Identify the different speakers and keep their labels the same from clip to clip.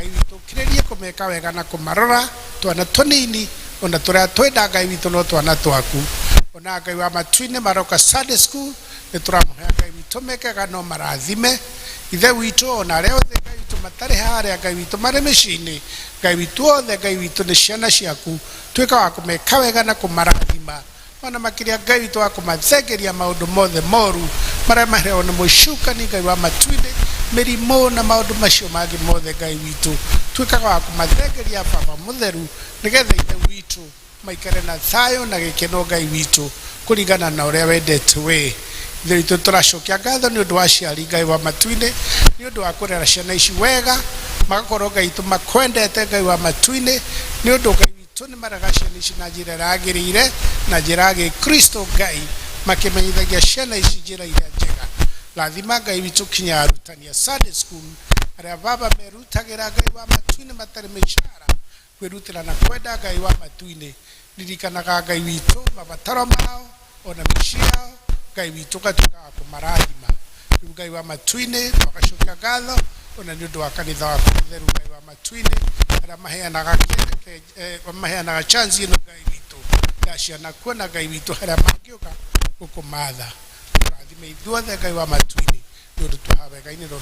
Speaker 1: Ngai witũ kĩrĩrie kũmeka wega na kũmarora twana tũnini ona tũrĩa twenda Ngai witũ no twana twaku. Ona Ngai wa matu-inĩ maroka Sunday school nĩ tũramũhe Ngai witũ mekega no marathime ithe witũ ona arĩa othe Ngai witũ matarĩ harĩa Ngai witũ marĩ mĩciĩ-inĩ. Ngai witũ othe Ngai witũ nĩ ciana ciaku, tuĩka wa kũmeka wega na kũmarathima ona makĩria Ngai witũ wa kũmathengeria maũndũ mothe moru marĩa mahereagwo nĩ mũcukani Ngai wa matu-inĩ, mĩrimũ na maũndũ macio mangĩ mothe Ngai witũ tuĩkaga wa kũmathengeria Baba mũtheru nĩgetha ithe witũ maikare na thayũ na gĩkeno Ngai witũ kũringana na ũrĩa wendete we. Ithe witũ tũracokia ngatho nĩ ũndũ wa aciari Ngai wa matu-inĩ, nĩ ũndũ wa kũrera ciana ici wega magakorwo Ngai witũ makwendete Ngai wa matu-inĩ, nĩ ũndũ Ngai witũ nĩ marega ciana ici na njĩra yagĩrĩire na njĩra ya Gĩkristo Ngai makĩmenyithagia ciana ici njĩra iria njega. Rathima Ngai witũ kinya arutani a Sunday school arĩa Baba merutagĩra Ngai wa matu-inĩ matarĩ mĩcara kwĩrutĩra na kwenda Ngai wa matu-inĩ. Ririkanaga Ngai witũ mabataro mao ona mĩciĩ yao Ngai witũ gatuĩka wa kũmarathima. Rĩu Ngai wa matu-inĩ twagacokia ngatho ona nĩ ũndũ wa kanitha waku mũtheru Ngai wa matu-inĩ arĩa maheanaga chance ĩno Ngai witũ ya ciana kuona Ngai witũ harĩa mangĩũka gũkũmatha. Tũrathime ithuothe Ngai wa matu-inĩ nĩ ũndũ twaha wega-inĩ rwa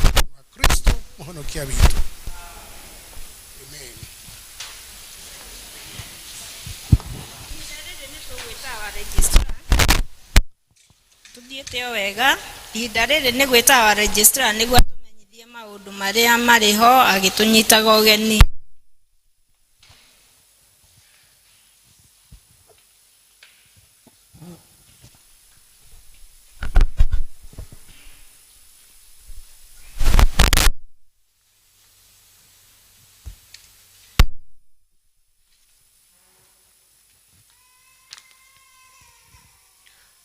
Speaker 1: Kristo mũhonokia witũ. Amen.
Speaker 2: Tuthiĩte o wega ihinda rĩrĩ nĩ gwĩta wa registrar nĩguo atumenyithie maũndũ marĩa marĩ ho agĩtũnyitaga ũgeni.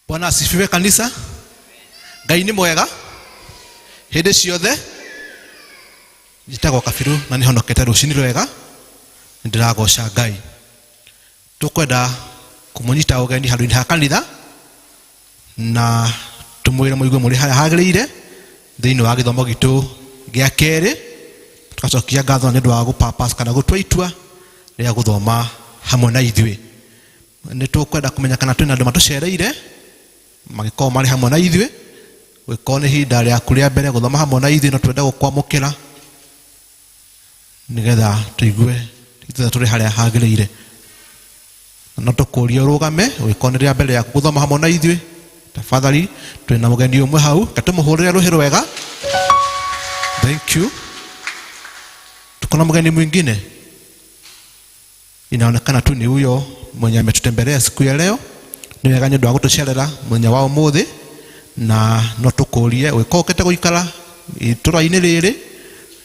Speaker 3: Bwana asifiwe kanisa. Ngai nĩ mwega hĩndĩ ciothe. Njĩtagwo Kabiru na nĩ honokete rũcinĩ rwega, ndĩragoca Ngai. Tũkwenda kũmũnyita ũgeni handũ-inĩ ha kanitha na tũmwĩre mũigue mũrĩ harĩa hagĩrĩire thĩinĩ wa gĩthomo gitũ gĩa kerĩ. Tugacokia ngatho nĩ ũndũ wa gũpapas kana gũtua itua rĩa gũthoma hamwe na ithuĩ. Nĩ tũkwenda kũmenya kana twĩna andũ matũcereire magĩkorwo marĩ hamwe na ithuĩ. Gũkorwo nĩ ihinda rĩaku rĩa mbere gũthoma hamwe na ithuĩ no twenda gũkwamũkĩra nĩgetha tũigue ithuĩ tũrĩ harĩa hagĩrĩire. No tũkũrie ũrũgame gũkorwo nĩ rĩa mbere rĩaku gũthoma hamwe na ithuĩ. Tafadhali twĩna mũgeni ũmwe hau, katũmũhũrĩre rũhĩ rwega. Thank you. Tuko na mgeni mwingine, inaonekana tu ni huyo mwenye ametutembelea siku ya leo. Ni wega nĩ ũndũ wa gũtũcerera mũthenya wa ũmũthĩ na no tũkũrie ũgĩkorwo ũkĩte gũikara itũra-inĩ rĩrĩ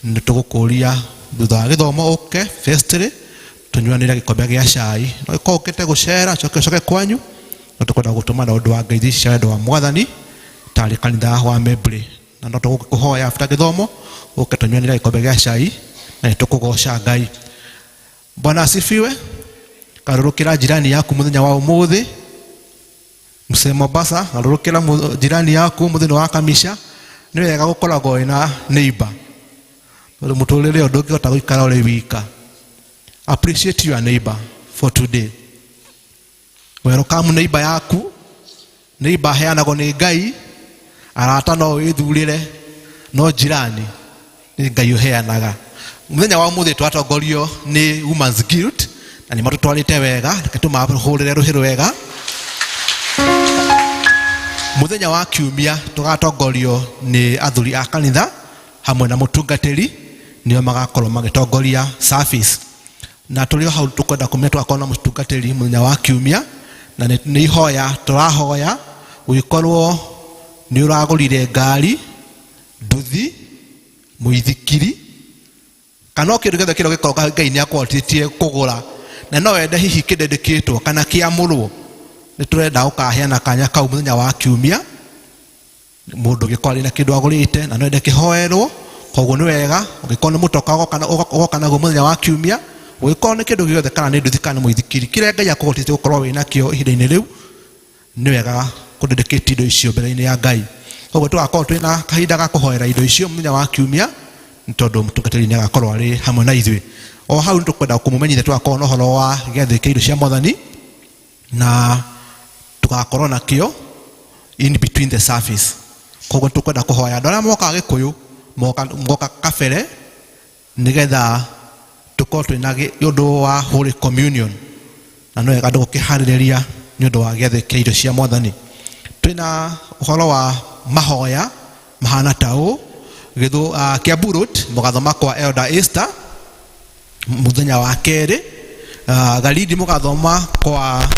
Speaker 3: nĩ tũgũkũria thutha wa gĩthomo ũke firstly tũnyuanĩre gĩkombe gĩa cai. No ũgĩkorwo ũkĩte gũcera coke kwanyu no tũkwenda gũtũma na ũndũ wa ngeithi cia wendo wa Mwathani tarĩ kanitha wa Membri, na no tũgũkũhoya after gĩthomo ũke tũnyuanĩre gĩkombe gĩa cai na tũkũgoca Ngai. Bwana asifiwe. Karũrũkĩra jirani yaku mũthenya wa ũmũthĩ. Msee Mombasa, karũrũkĩra jirani yaku mũthenya wa Kamisha. Nĩ wega gũkoragwo na neighbor. Tondũ mũtũrĩre ũndũ ũngĩhota gũikara ũrĩ wika. Appreciate your neighbor for today. Welcome neighbor yaku. Neighbor heanagwo nĩ Ngai. Arata no wĩthurĩre, no jirani nĩ Ngai ũheanaga. Mũthenya wa ũmũthĩ twatongorio nĩ Women's Guild na nĩ matũtwarĩte wega, reke tũmahũrĩre rũhĩ rwega. Mũthenya wa kiumia tũgatongorio nĩ athuri a kanitha hamwe na mũtungatĩri, nĩo magakorwo magĩtongoria service. Na tũrĩ hau tũkwenda kũmenya twakorwo na mũtungatĩri mũthenya wa kiumia, na nĩ ihoya tũrahoya ũgĩkorwo nĩ ũragũrire ngari, nduthi, mũithikiri kana kĩndũ gĩothe kĩrĩa gĩkoragwo Ngai nĩ akwatĩtie kũgũra na no wende hihi kĩndĩkĩtwo kana kĩamũrwo, nĩ tũrenda ũkaheana kanya kau mũthenya wa kiumia. Mũndũ gĩkorwo na kĩndũ agũrĩte na no wende kĩhoerwo, koguo nĩ wega ũngĩkorwo nĩ mũtoka ũgoka naguo mũthenya wa kiumia, ũngĩkorwo nĩ kĩndũ gĩothe kana nĩ nduthi kana mũithikiri kĩrĩa Ngai akũhotithĩtie gũkorwo wĩna kĩo ihinda-inĩ rĩu, nĩ wega kũndĩkĩtie indo icio mbere-inĩ ya Ngai. Koguo tũgakorwo twĩna kahinda ga kũhoera indo icio mũthenya wa kiumia ntondo mutungatiri ni agakorwo ari hamwe na ithui o hau ntukwenda kumumenyithia twakorwo no horo wa giathĩ indo cia Mwathani na tugakorwo nakio in between the service koguo tukwenda kuhoya andũ arĩa mokaga Gĩkũyũ moka kabere nigetha tukorwo twĩna ũndũ wa Holy Communion na no wega gũkĩharĩrĩria nĩ ũndũ wa giathĩ kĩa indo cia Mwathani. Twĩna ũhoro wa mahoya mahana ta ũũ Kiambu Road mũgathoma kwa Elder Esther muthenya wa kerĩ, Galidi mũgathoma kwa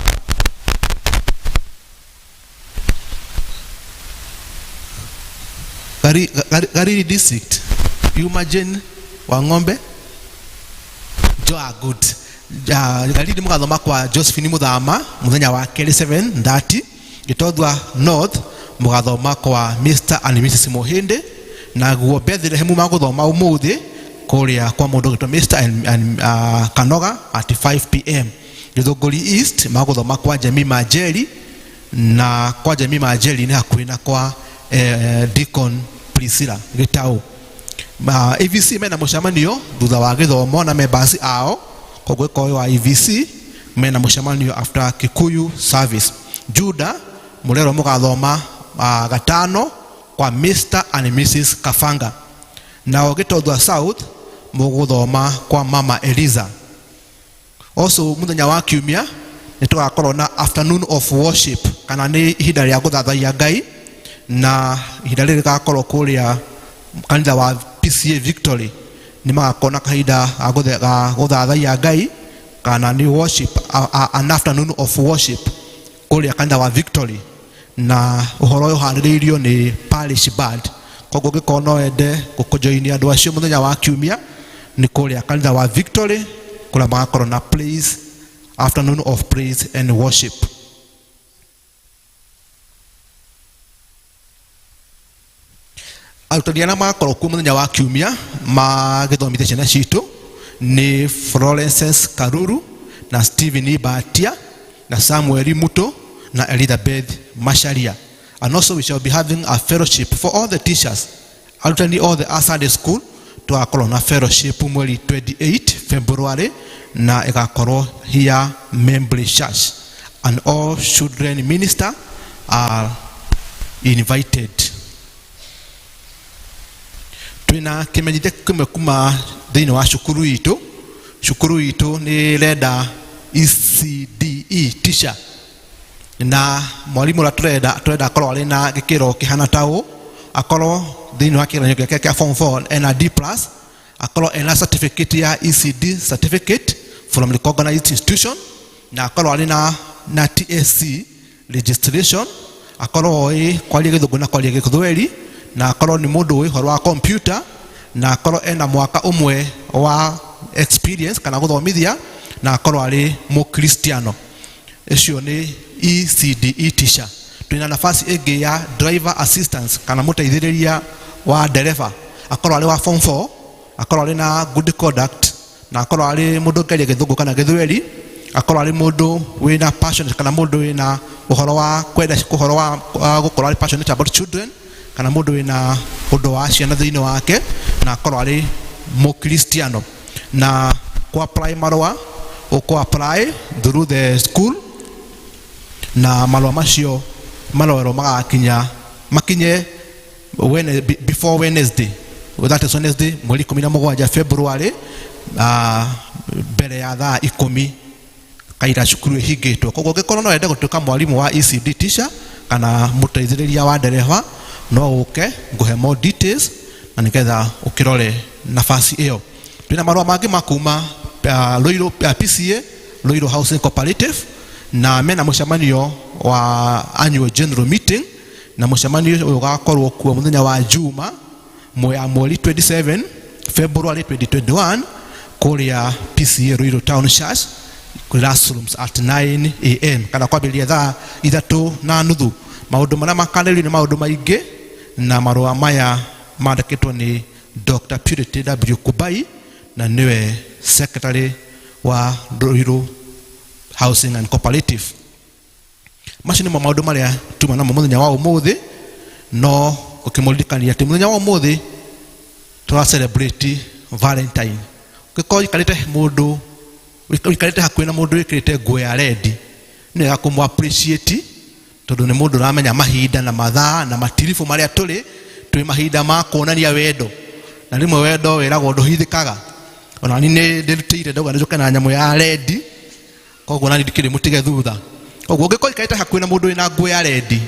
Speaker 3: Garidi District Imagine wa Ng'ombe Joa Good. Galidi mũgathoma kwa Josephine Muthama muthenya wa kerĩ 7:30. Gĩtondwa North mũgathoma kwa Mr. and Mrs. Mohinde na guo Bethlehem magũthoma ũmũthĩ kũrĩa kwa mũndũ gĩtwa Mr. and Kanoga at 5 p.m. Gĩthũngũri East magũthoma kwa Jemima Njeri na kwa Jemima Njeri nĩ hakuhĩ na kwa Deacon Priscilla Gĩtaũ. EVC mena mũcemanio thutha wa gĩthomo na members ao koguo koyo wa EVC mena mũcemanio after Kikuyu service. Juda Mulero mũgathoma gatano kwa Mr. and Mrs. Kafanga. Nao Gĩtondwa South mũgũthoma kwa Mama Eliza. Also muthenya wa Kiumia nĩ tũgakorwo na afternoon of worship kana nĩ ihinda rĩa gũthathaiya Ngai na ihinda rĩrĩ rĩgakorwo kũrĩa kanitha wa PCA Victory nĩ magakorwo na kahinda ga gũthathaiya Ngai kana nĩ worship an afternoon of worship kũrĩa kanitha wa Victory na ũhoro ũyũ harĩrĩirio nĩ parish band. Koguo ũngĩkorwo no wende gũkũjoinia andũ acio mũthenya wa Kiumia nĩ kũrĩa kanitha wa Victory kũrĩa magakorwo na praise afternoon of praise and worship. Arutani arĩa magakorwo kuo mũthenya wa Kiumia magĩthomithia ciana citũ nĩ Florence Karuru na Stephen Batia na Samuel Muto na Elizabeth Masharia. And also we shall be having a fellowship for all the teachers. Arutani all the Sunday school twakorwo na fellowship mweri 28 February na ĩgakorwo here Membry Church and all children minister are invited. Twina kimenyithia kĩmwe kuma thĩinĩ wa cukuru itũ. Cukuru itũ nĩ renda ECDE teacher na mwalimu ũrĩa tũrenda akorwo arĩ na gĩkĩro kĩhana ta ũũ, akorwo thĩinĩ wa kĩgeranio gĩake kĩa form 4 ena D+, akorwo ena certificate ya ECD certificate from recognized institution na akorwo arĩ na TSC registration, akorwo kwaria Gĩthũngũ na kwaria Gĩthweri na akorwo nĩ mũndũ ũĩ ũhoro wa computer na akorwo ena mwaka ũmwe wa experience kana gũthomithia na akorwo arĩ mũkristiano. Icio nĩ ECDE teacher. Twina nafasi ĩngĩ ya driver assistance kana mũteithĩrĩria wa ndereba, akorwo arĩ wa form 4, akorwo arĩ na good conduct na akorwo arĩ mũndũ ũngeria Gĩthũngũ kana Gĩthweri, akorwo arĩ mũndũ wĩna passion kana mũndũ wĩna ũhoro wa kwenda ũhoro wa gũkorwo arĩ passionate about children kana mũndũ wĩna ũndũ wa ciana thĩinĩ wake na akorwo arĩ mũkristiano. Na kwa apply marũa ũkũ apply through the school na marũa macio marorwo magakinya makinye before Wednesday, that is Wednesday mweri 17 February mbere ya thaa 10 kaira cukuru ĩhingĩtwo. Koguo ũngĩkorwo no wende gũtuĩka mwalimu wa ECD teacher kana mũteithĩrĩria wa ndereba no ũke ngũhe more details na nĩgetha ũkĩrore nafasi ĩyo. Twina marũa mangĩ makuma Loiro PCA Loiro Housing Cooperative na mena mũcemanio wa annual general meeting na mũcemanio ũyũ ũgakorwo kuo mũthenya wa Juma mweri 27 February 2021 kũrĩa PCA Loiro Town Church classrooms at 9 a.m. kana kwambĩrĩria thaa 3:30. Maũndũ marĩa makanĩrĩrio nĩ maũndũ maingĩ na marũa maya mandĩkĩtwo nĩ Dr. Purity W. Kubai na niwe secretary wa Loiro Housing and Cooperative. Macio nĩmo maũndũ marĩa tuma namo mũthenya wa ũmũthĩ, no ũkĩmũririkania atĩ mũthenya wa ũmũthĩ tura celebrate Valentine. Kiko ikarite mundu ikarite hakwina mundu ikirite nguo ya red ni gakumu appreciate tondu ni mundu ramenya mahinda na mathaa na matirifu maria tuli mahinda ma kuonania wendo na rimwe wendo wiragwo nduhithikaga ona ni ndirutire ndoga njuke na nyamu ya red koguo nani ndikire mutige thutha koguo ngiko ikarite hakwina mundu ina nguo ya red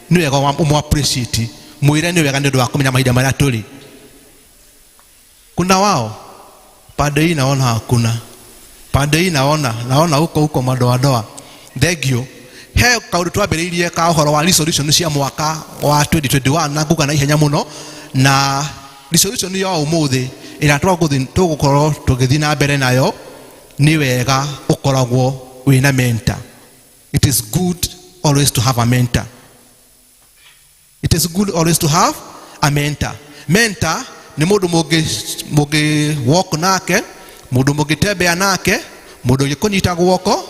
Speaker 3: ni wega umu appreciate mwire ni wega ndu wa kumenya mahinda maria tuli. Kuna wao pande hii naona hakuna, pande hii naona huko madoa thegio he kaundu twambiriirie ka uhoro wa resolution cia mwaka wa 2021 na nguga na ihenya muno na resolution yo umuthi ira tugukorwo tugithii na mbere nayo ni wega ukoragwo wina mentor. It is good always to have a mentor. It is good always to have a mentor. Mentor ni mundu mugi walk nake, mundu mugi tembea nake, mundu gikunyita guoko,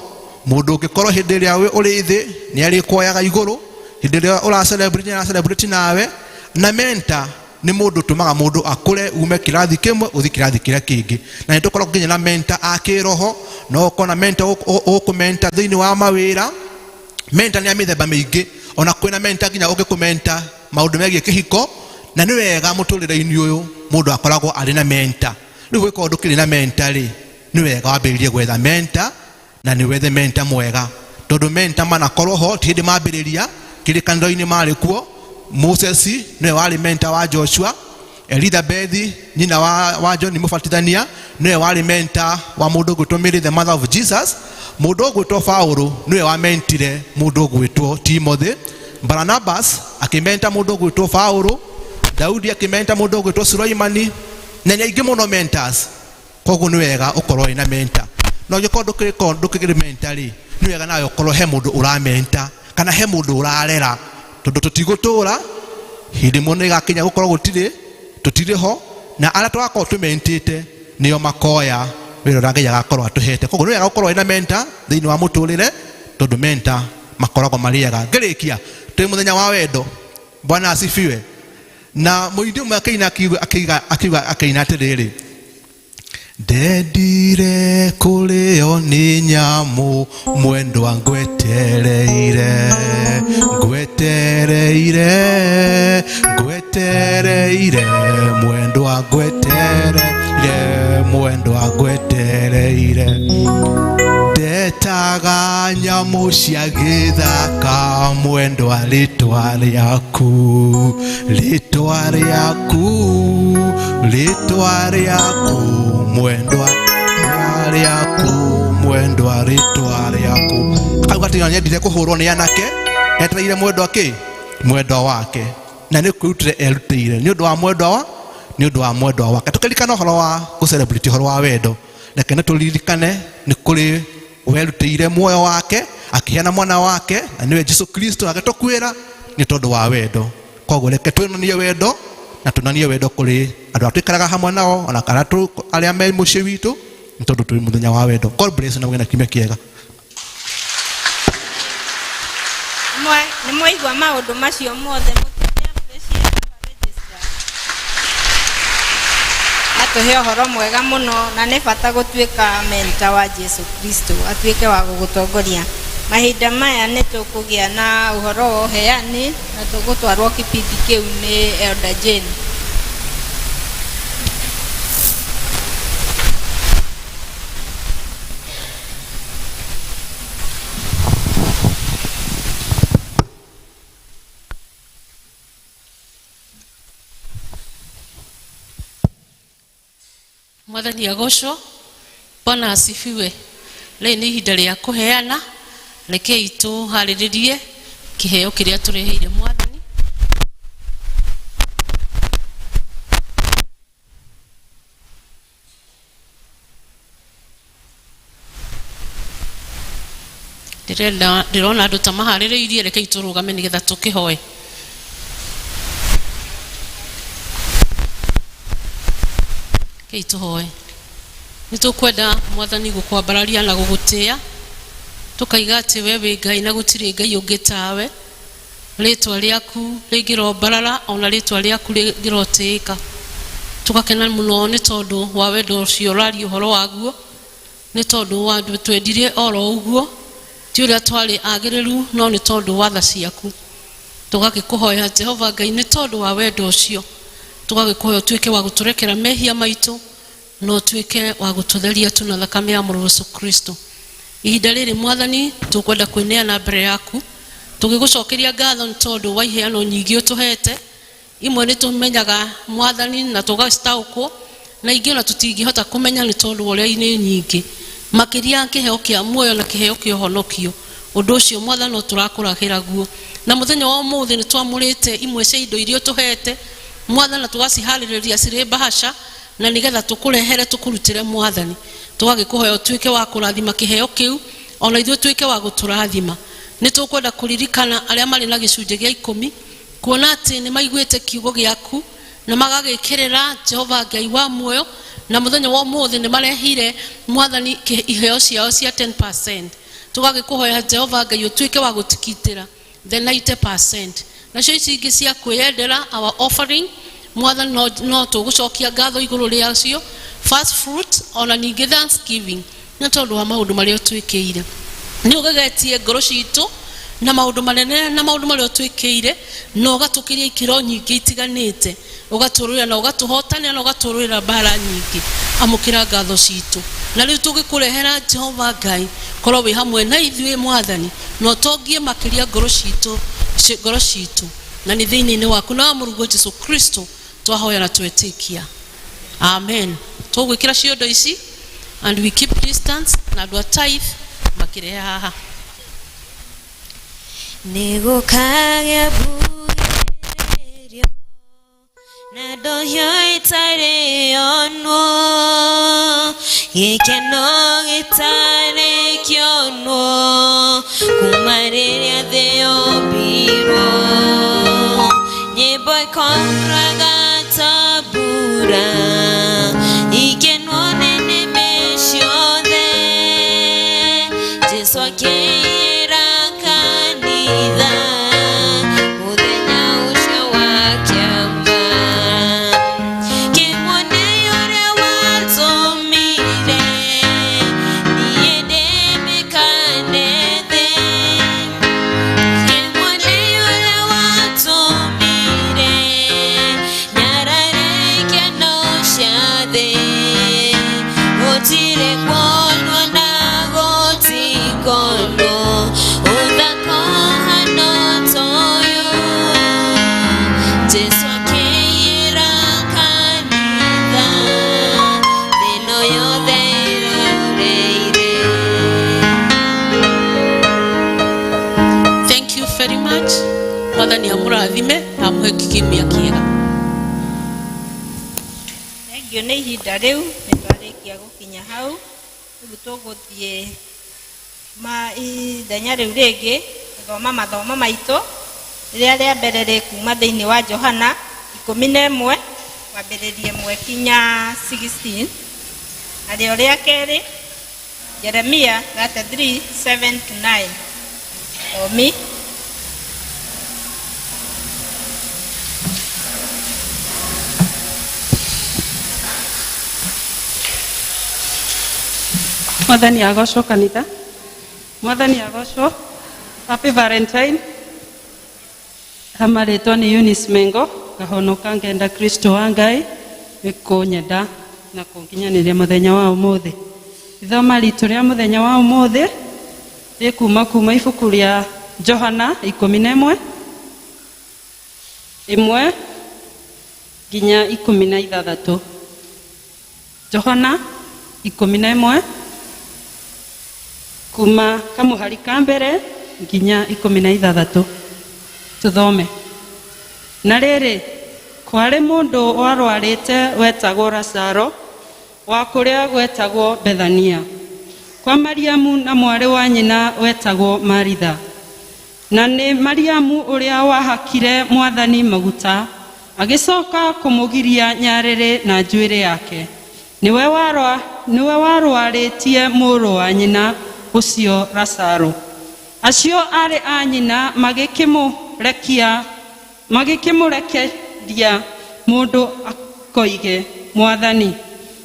Speaker 3: mundu gikorwo hindi iria uri thi ni ari kuoyaga iguru, hindi iria ura celebrate nawe. Na mentor ni mundu tumaga mundu akure ume kirathi kimwe uthi kirathi kiria kingi. Na ni tukorwo nginya na mentor akiroho, no ukona mentor ukumenta thiini wa mawira. Mentor ni amithemba mingi, ona kwina mentor nginya ugikumenta maundu megie kihiko. Na ni wega muturire-ini uyu mundu akoragwo ari na mentor. Riu gwika undu kiri na mentor ri ni wega wambiririe gwetha mentor na ni wethe mentor mwega tondu mentor manakorwo ho ti hindi mambiriria kirikaniro-ini mari kuo. Moses ni wari mentor wa Joshua. Elizabeth nyina wa John Mubatithania ni wari mentor wa mundu gwitwo the mother of Jesus. Mundu gwitwo Paulo ni wa mentire mundu gwitwo Timothy. Barnabas akimenta mundu gwitwo Paulo. Daudi akimenta mundu gwitwo Sulaimani na nyingi muno mentors. Koguo ni wega ukorwo ina mentor. No gikorwo ndukigire mentor ri ni wega nayo ukorwo he mundu uramenta kana he mundu urarera tondu tutigutura hindi muno igakinya gukorwo tutire ho na ara twakorwo tumentite niyo makoya wira rangiya gakorwo atuhete. Koguo ni wega ukorwo ina mentor thiini wa muturire tondu mentor makoragwo mariaga. Ngirikia twi muthenya wa wendo. Bwana asifiwe. Na muindi umwe akaina atiriri ndendire kurio ni nyamu mwendwa ngwetereire mwendwa ngwetereire ndetaga nyamu cia githaka mwendwa ritwa riaku mwendwa ritwa riaku. Kauga tino nyendire kuhurwo ni anake etereire mwendwa wake na ni kwirutire erutire ni undu wa mwendwa wake. Tukiririkana uhoro wa gucelebrate uhoro wa wendo reke na turirikane ni kuri werutire muoyo wake akiheana mwana wake na niwe Jesu Kristo agitukwira ni tondu wa wendo. Koguo reke twinanie wendo na tunanie wendo kuri andu atwikaraga hamwe nao ona kana aria me mucii witu ni tondu turi muthenya wa wendo. God bless na mwena kimya kiega.
Speaker 2: Ni mwaigua maundu macio mothe atuhe uhoro mwega muno na ni bata gutwika mentor wa Jesu Kristo atwike wa gugutongoria. Mahinda maya ni tukugia na uhoro wa uheani na tugutwarwo kipindi kiu ni Elder Jane.
Speaker 4: Mwathani agocwo. Bwana asifiwe. Leo ni ihinda ria kuheana. Rekei tuhariririe kiheo kiria tureheire Mwathani. Ndirona andu ta mahaririirie, rekei turugame nigetha tukihoe. Kei tuhoe. Nitukwenda Mwathani gukwambararia na gugutia. Tukaiga ati wewe Ngai na gutiri Ngai ungi tawe. Ritwa riaku rigirombarara ona ritwa riaku rigirotika. tugakena muno nĩ tondũ wa wendo ũcio ũraria ũhoro waguo, nĩ tondũ wa twendire oro ũguo, ti ũrĩa twarĩ agĩrĩru no nĩ tondũ wa tha ciaku. Tũgagĩkũhoya Jehova Ngai nĩ tondũ wa wendo ũcio, tũgagĩkũhoya ũtuĩke wa gũtũrekera mehia maitũ na ũtuĩke wa gũtũtheria tu na thakame ya mũrũ Yesu Kristo. Ihinda rĩrĩ Mwathani tũkwenda kwĩneana mbere yaku, tũgĩgũcokeria ngatho nĩ tondũ wa iheano nyingĩ ũtũhete. Imwe nĩ tũmenyaga Mwathani na tũgacitaũkwo, na ingĩ ona tũtingĩhota kũmenya nĩ tondũ ũrĩa nĩ nyingĩ, makĩria kĩheo kĩa muoyo na kĩheo kĩa ũhonokio. Ũndũ ũcio Mwathani no tũrakũrahĩra guo, na mũthenya wa ũmũthĩ nĩ twamũrĩte imwe cia indo iria ũtũhete Mwathani, na tũgaciharĩrĩria cirĩ bahasha, na nĩgetha tũkũrehere tũkũrutĩre Mwathani. Tũgagĩkũhoya ũtuĩke wa kũrathima kĩheo kĩu, ona ithuĩ tuĩke wa gũtũrathima. Nĩ tũkwenda kũririkana arĩa marĩ na gĩcunjĩ gĩa 10, kuona atĩ nĩ maiguĩte kiugo gĩaku na magagĩkĩrĩra Jehova Ngai wa muoyo, na mũthenya wa ũmũthĩ nĩ marehire Mwathani iheo ciao cia 10%. Tũgagĩkũhoya Jehova Ngai ũtuĩke wa gũtukitĩra the 90%. Nacio ici ingĩ cia kwĩyendera our offering Mwathani no tũgũcokia ngatho igũrũ rĩacio, first fruit ona ningĩ thanksgiving nĩ tondũ wa maũndũ marĩa ũtwĩkĩire. Nĩ ũgegetie ngoro citũ na maũndũ manene na maũndũ marĩa ũtwĩkĩire, na ũgatũkĩria ikĩro nyingĩ itiganĩte, ũgatũrũĩra na ũgatũhotania na ũgatũrũĩra mbara nyingĩ. Amũkĩra ngatho citũ, na rĩu tũgĩkũrehera Jehova Ngai, korwo wĩ hamwe na ithuĩ Mwathani, na ũtongie makĩria ngoro citũ, na nĩ thĩinĩ waku na Mũrungu Jesũ Kristo twahoya na twetĩkia, amen. Tũgwĩkĩra ciondo ici and we keep distance, na andũ a tithe makĩrehe haha.
Speaker 5: Nĩgũkagĩa mbugĩrĩrio na ndohio itarĩ onwo, gĩkeno gĩtarĩ kĩonwo, kuma rĩrĩa thĩ yombirwo, nyĩmbo ikoraga ta mbura, ikenwo nĩ nĩmĩ ciothe, Jesũ akĩira kanitha, mũthenya ũcio wa kĩama, kĩmwone ũrĩa watũmire, niĩ ndĩmĩkane thĩ, kĩmwone ũrĩa watũmire, nyarare ikeno cia thĩ, gũtirĩ kuonwo na gũtikonwo, ũthaka ũhana ta ũyũ, Jesũ akĩira kanitha, thĩ ĩno yothe ĩroreire.
Speaker 4: Thank you very much. Mwathani amũrathime na amũhe kĩgĩmia kĩega.
Speaker 2: Thengio nĩ ihinda rĩu nĩ twarĩkia gũkinya hau, rĩu tũgũthiĩ ithenya rĩu rĩngĩ gũthoma mathomo maitũ, rĩrĩa rĩa mbere rĩ kuma thĩinĩ wa Johana 11 wambĩrĩrie 1 kinya 16, na rĩo rĩa kerĩ Jeremia 33:7-9. Omi
Speaker 6: Mwathani agocwo kanitha. Mwathani agocwo. Happy Valentine. Hamarĩtwo nĩ Eunice Mengo, ngahonoka ngenda Kristo wa Ngai gĩkũnyenda na kũnginyanĩria mũthenya wa ũmũthĩ. Ithoma ritũ rĩa mũthenya wa ũmũthĩ rĩ kuma ibuku rĩa Johana 11 nginya 16. Johana 11 kuma kamuhari ka mbere nginya 16. Tuthome. Na rĩrĩ, kwarĩ mũndũ warwarĩte wetagwo Lazaro, wa kũrĩa gwetagwo Bethania, kwa Mariamu na mwarĩ wa nyina wetagwo Maritha. Na nĩ Mariamu ũrĩa wahakire Mwathani maguta, agĩcoka kũmũgiria nyarĩrĩ na njuĩrĩ yake. Niwe warwarĩtie mũrũ wa nyina ũcio Lazaro. Acio arĩ a nyina magĩkĩmũrekeria mũndũ akoige. Mwathani,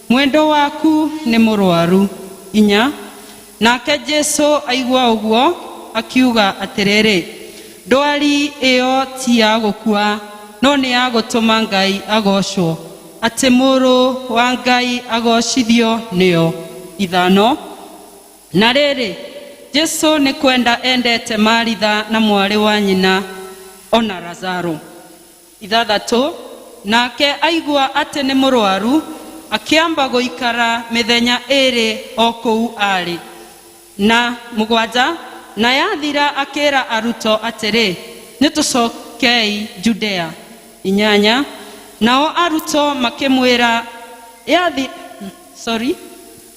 Speaker 6: mwendo waku nĩ mũrwaru. 4. Nake Jesu aigua ũguo akiuga atĩrĩrĩ, ndwari ĩyo ti ya gũkua, no nĩ ya gũtũma Ngai agocwo, atĩ mũrũ wa Ngai agocithio nĩyo. 5. Na rĩrĩ, Jesu nĩ kwenda endete Maritha na mwarĩ wa nyina ona Lazaro. 6. Nake aigua atĩ nĩ mũrwaru, akĩamba gũikara mĩthenya 2 o kũu arĩ. Na 7. Na yathira akĩra arutwo atĩrĩ, nĩtũcokei Judea. 8. Nao arutwo makĩmwĩra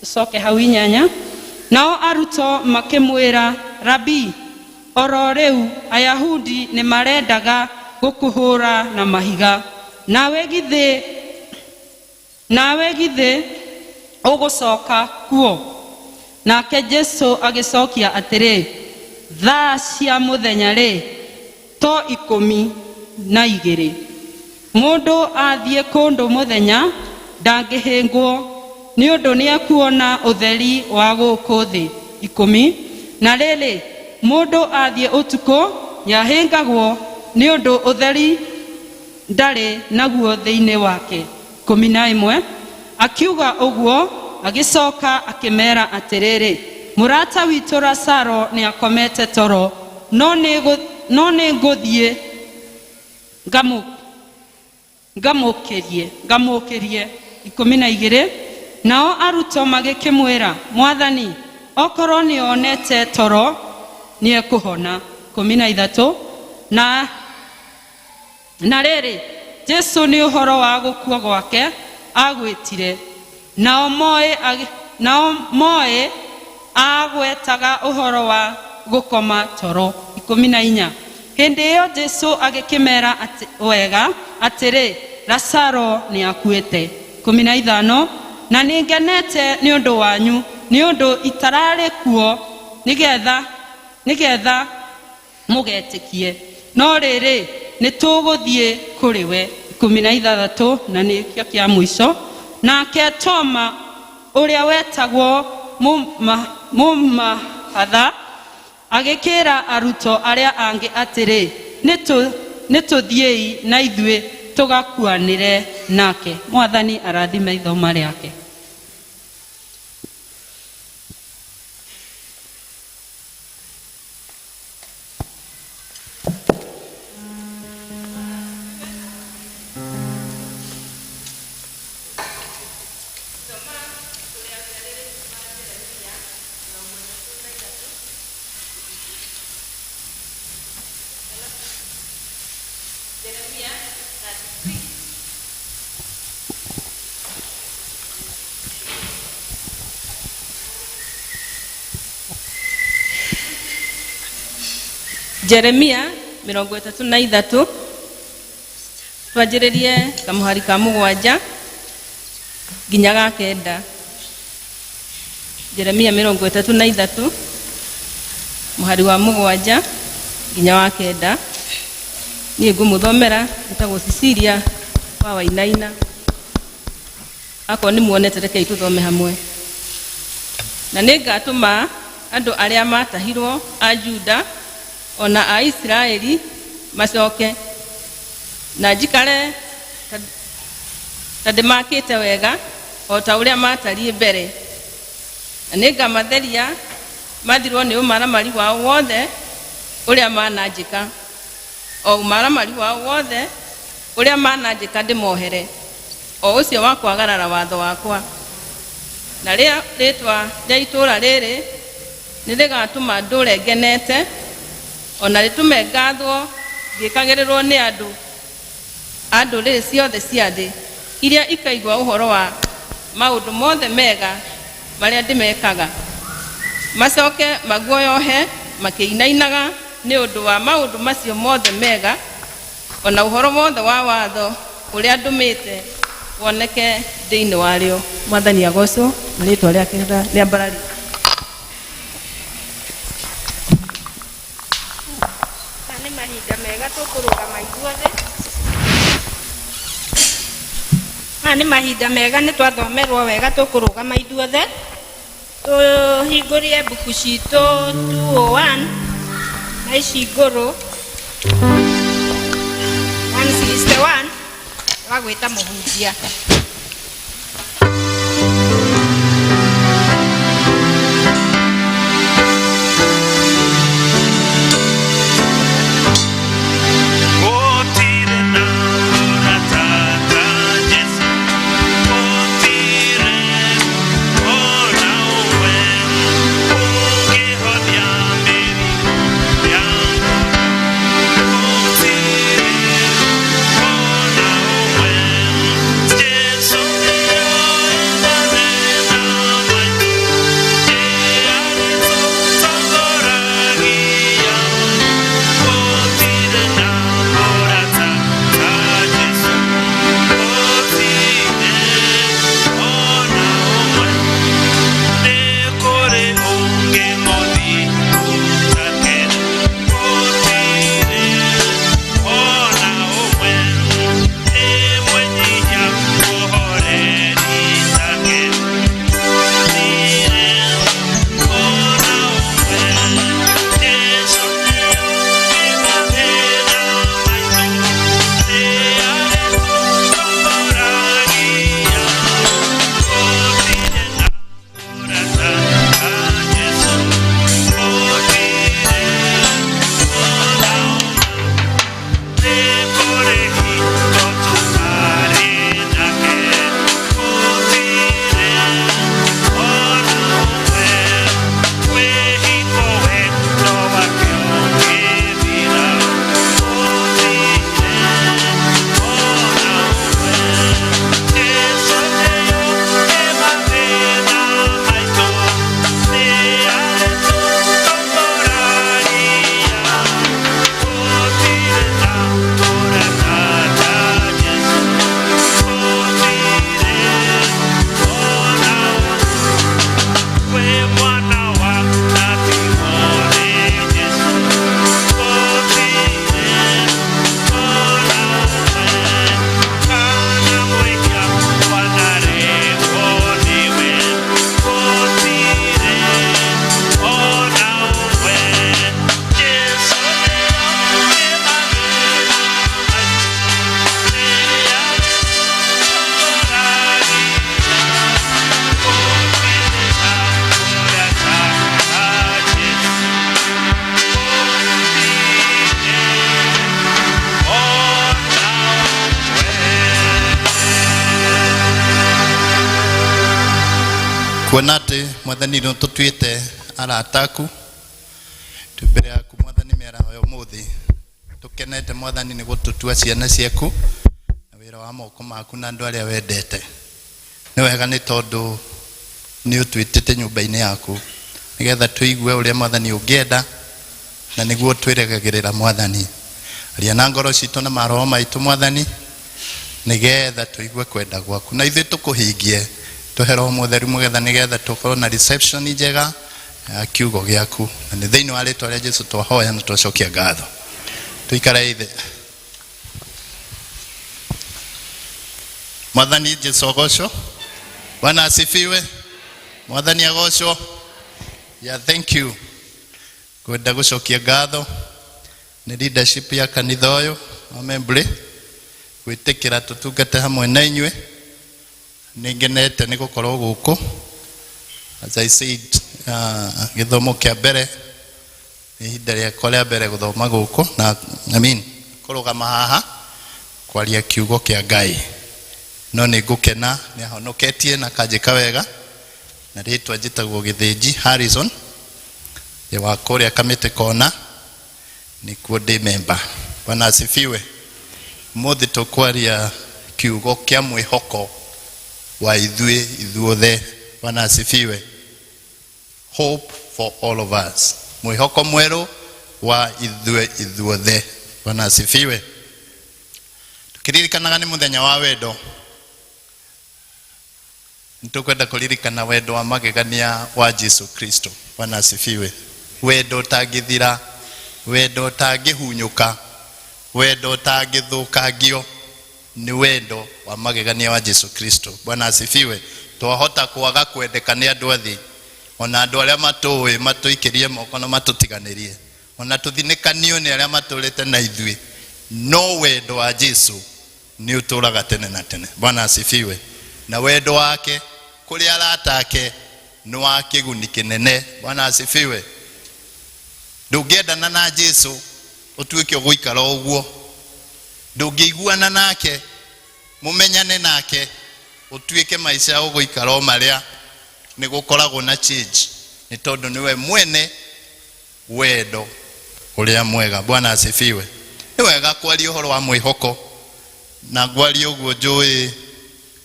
Speaker 6: tucoke hau 8. Nao arutwo makĩmwĩra, Rabi, oro rĩu Ayahudi nĩ marendaga gũkũhũra na mahiga, nawe githĩ ũgũcoka kuo? Nake Jesu agĩcokia atĩrĩ, thaa cia mũthenya rĩ, to 12. Mũndũ athiĩ kũndũ mũthenya ndangĩhĩngwo, nĩ ũndũ nĩekuona ũtheri wa gũkũ thĩ. 10. Na rĩrĩ, mũndũ athiĩ ũtukũ nĩahĩngagwo, nĩ ũndũ ũtheri ndarĩ naguo thĩinĩ wake. 11. Akiuga ũguo agĩcoka akĩmera atĩrĩrĩ, mũrata witũ Lazaro nĩakomete toro, no nĩ ngũthiĩ ngamũkĩrie. 12. Nao arutwo magĩkĩmwĩra, Mwathani, okorwo nĩonete toro nĩekũhona. 13. Na rĩrĩ, Jesu nĩ ũhoro wa gũkua gwake agwĩtire, nao moĩ agwetaga ũhoro wa gũkoma toro. 14. Hĩndĩ ĩyo Jesu agĩkĩmera wega atĩrĩ, Lazaro nĩakuĩte. 15. Na nĩngenete nĩ ũndũ wanyu, nĩ ũndũ itararĩ kuo, nĩgetha mũgetĩkie, no rĩrĩ nĩtũgũthiĩ kũrĩ we. 16. Na nĩkĩo kĩa mũico. Nake Toma, ũrĩa wetagwo Mũmahatha, agĩkĩra arutwo arĩa angĩ atĩrĩ, nĩtũthiĩi na ithuĩ tũgakuanĩre nake. Mwathani arathime ithoma rĩake. Jeremia 33 twanjĩrĩrie kamũhari ka 7 nginya ga 9. Jeremia 33 mũhari wa 7 nginya wa 9. Niĩ ngũmũthomera njĩtagwo Cecilia wa Wainaina. Akorwo nĩmuonete rekei tũthome hamwe. Na nĩngatũma andũ arĩa matahirwo a Juda ona a Israeli macoke na njikare ta ndĩmakĩte wega o ta ũrĩa matariĩ mbere, na nĩngamatheria mathirwo nĩ ũmaramari wao wothe ũrĩa mananjĩka, o ũmaramari wao wothe ũrĩa mananjĩka ndĩmohere, o ũcio wa kwagarara watho wakwa. Na rĩtwa rĩa itũũra rĩrĩ nĩrĩgatũma ndũre ngenete, ona rĩtũme ngathwo ngĩkagĩrĩrwo nĩ andũ a ndũrĩrĩ ciothe cia thĩ, iria ikaigua ũhoro wa maũndũ mothe mega marĩa ndĩmekaga, macoke maguoyohe makĩinainaga nĩ ũndũ wa maũndũ macio mothe mega, ona ũhoro wothe wa watho ũrĩa ndũmĩte woneke thĩinĩ warĩo. Mwathani agocwo na rĩĩtwa rĩake rĩambarari.
Speaker 2: Nĩ mahinda mega tũkũrũgama ithuothe. nĩ mahinda mega nĩ twathomerwo wega tũkũrũgama ithuothe tũhingũrie mbuku citũ 201 na ici ngũrũ 161 wa gwĩta mũhunjia.
Speaker 7: Kuonate mwathani no tutuite arataku tubere yaku mwathani mera yo muthi tukenete mwathani ni gututua ciana ciaku na wira wa moko maku na andu aria wendete ni wega ni tondu ni utuitite nyumba-ini yaku nigetha tuigue uria mwathani ungienda na niguo twiregagirira mwathani aria na ngoro citu na maroho maitu mwathani nigetha tuigue kwenda gwaku na ithuĩ tukuhingie tuhero mutheru mugetha nigetha tukorwo na reception njega ya kiugo giaku na ni thiini wa ritwa ria Jesu twahoya na twacokia ngatho tuikare ithe. Mwathani Jesu agocwo, Bwana asifiwe, mwathani agocwo. Thank you kwenda gucokia ngatho ni leadership ya kanitha uyu amembre gwitikira tutungate hamwe na inywe ningenete ni gukorwo guku. As I said, githomo kia mbere ihinda riakwa ria mbere guthoma guku na kurugama haha kwaria kiugo kia Ngai, no ni ngukena ni ahonoketie na kanjika wega na ritwa njitagwo Githinji Harrison ye wa kuria kamite kona ni kuo ndi member. Bwana asifiwe. Muthi tukwaria kiugo kia mwihoko wa ithuothe. Bwana asifiwe. Hope for all of us. Mwihoko mweru wa ithuothe. Bwana asifiwe. Tukiririkanaga ni muthenya wa wendo, nitukwenda kuririkana wendo wa magegania wa Jesu Kristo. Bwana asifiwe. Wendo tangithira, wendo tangihunyuka, wendo tangithukangio, ni wendo wa magegania wa Yesu Kristo. Bwana asifiwe. Twahota kuaga kwendeka ni andu athi, ona andu aria matoe matuikirie moko na matutiganirie, ona tuthinikanio ni aria maturite na ithui, no wendo wa Yesu ni uturaga tene na tene. Bwana asifiwe. Na wendo wake kuri arata ake ni wa kiguni kinene. Bwana asifiwe. Ndungiendana na Yesu utuike guikara uguo, ndungiguana nake mumenyane nake utuike maisha uguikara o maria ni gukoragwo na change, ni tondu niwe mwene wendo uria mwega. Bwana asifiwe. Ni wega kwaria uhoro wa mwihoko, na ngwaria uguo njui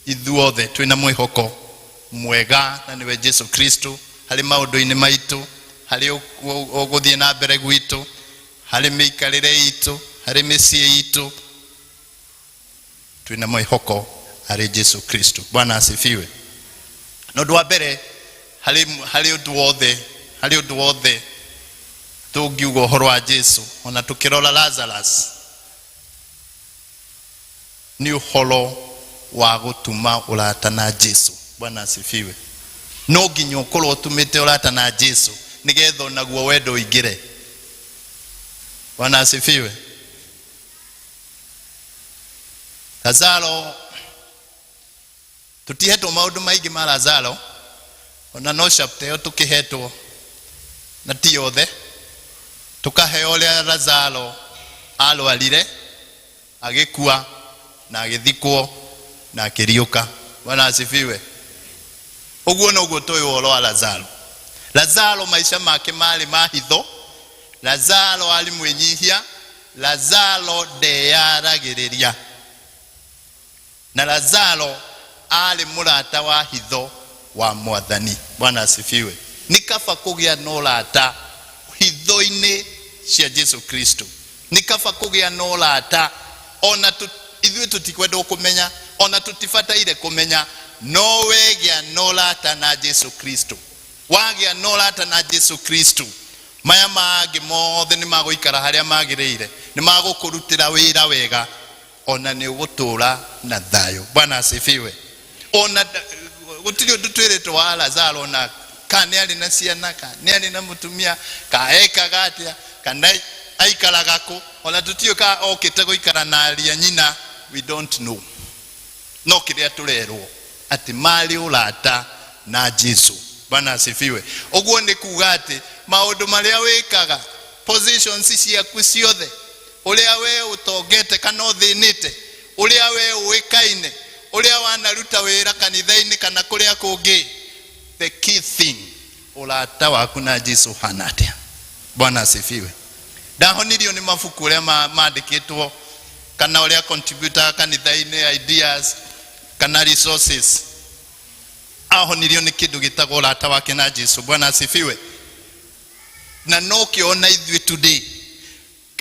Speaker 7: ithuothe twina mwihoko mwega na niwe Yesu Kristo hari maundu-ini maitu, hari uguthie na mbere gwitu, hari miikarire itu, hari micii itu, twina mwihoko hari Yesu Kristo. Bwana asifiwe. No ndwa mbere hari undu wothe tungiuga uhoro wa Yesu, ona tukirora Lazarus ni uhoro wa gutuma urata na Yesu. Bwana asifiwe. No nginya ukorwo utumite urata na Yesu nigetha naguo wendo ingire. Bwana asifiwe. Lazaro, tutihetwo maundu maingi ma Lazaro, ona no chapter yo tukihetwo na ti yothe, tukaheo uria Lazaro alwarire agikua na agithikwo na akiriuka. Bwana asifiwe. Uguo no gutoyo uhoro wa Lazaro. Lazaro maisha make mali mahitho, Lazaro ali mwenyihia, Lazaro ndeyaragiriria, na Lazaro ali murata wa hitho wa Mwathani. Bwana asifiwe. Nikaba kugia no rata hitho-ini cia Yesu Kristo, nikaba kugia no rata ona ithuĩ tutikwenda kumenya, ona tutibataire kumenya, no wegia no rata na Yesu Kristo. Wagia no rata na Yesu Kristo, maya mangi mothe ni maguikara haria magiriire, ni magukurutira wira wega, ona ni ugutura na thayo. Bwana asifiwe. Ona gutiri undu twiritwo wa Lazaro na kani ali na ciana, kani ali na mutumia, kaekaga atia, kana aikaraga ku, ona tutioka okite guikara na aria nyina. We don't know. No kiria turerwo ati mali urata na Yesu. Bwana asifiwe. Uguo ni kuga ati maundu maria wikaga, positions ciaku ciothe, uria we utongete kana uthinite, uria we uikaine, uria wanaruta wira kanitha-ini kana kuria kungi, the key thing urata waku na Yesu hanatia. Bwana asifiwe. Ndahonirio ni mabuku uria mandikitwo kana uria contributor kanitha-ini, ideas kana resources. Ahonirio ni kindu gitagwo urata wake na Yesu. Bwana asifiwe. Na no kiona ithuĩ today,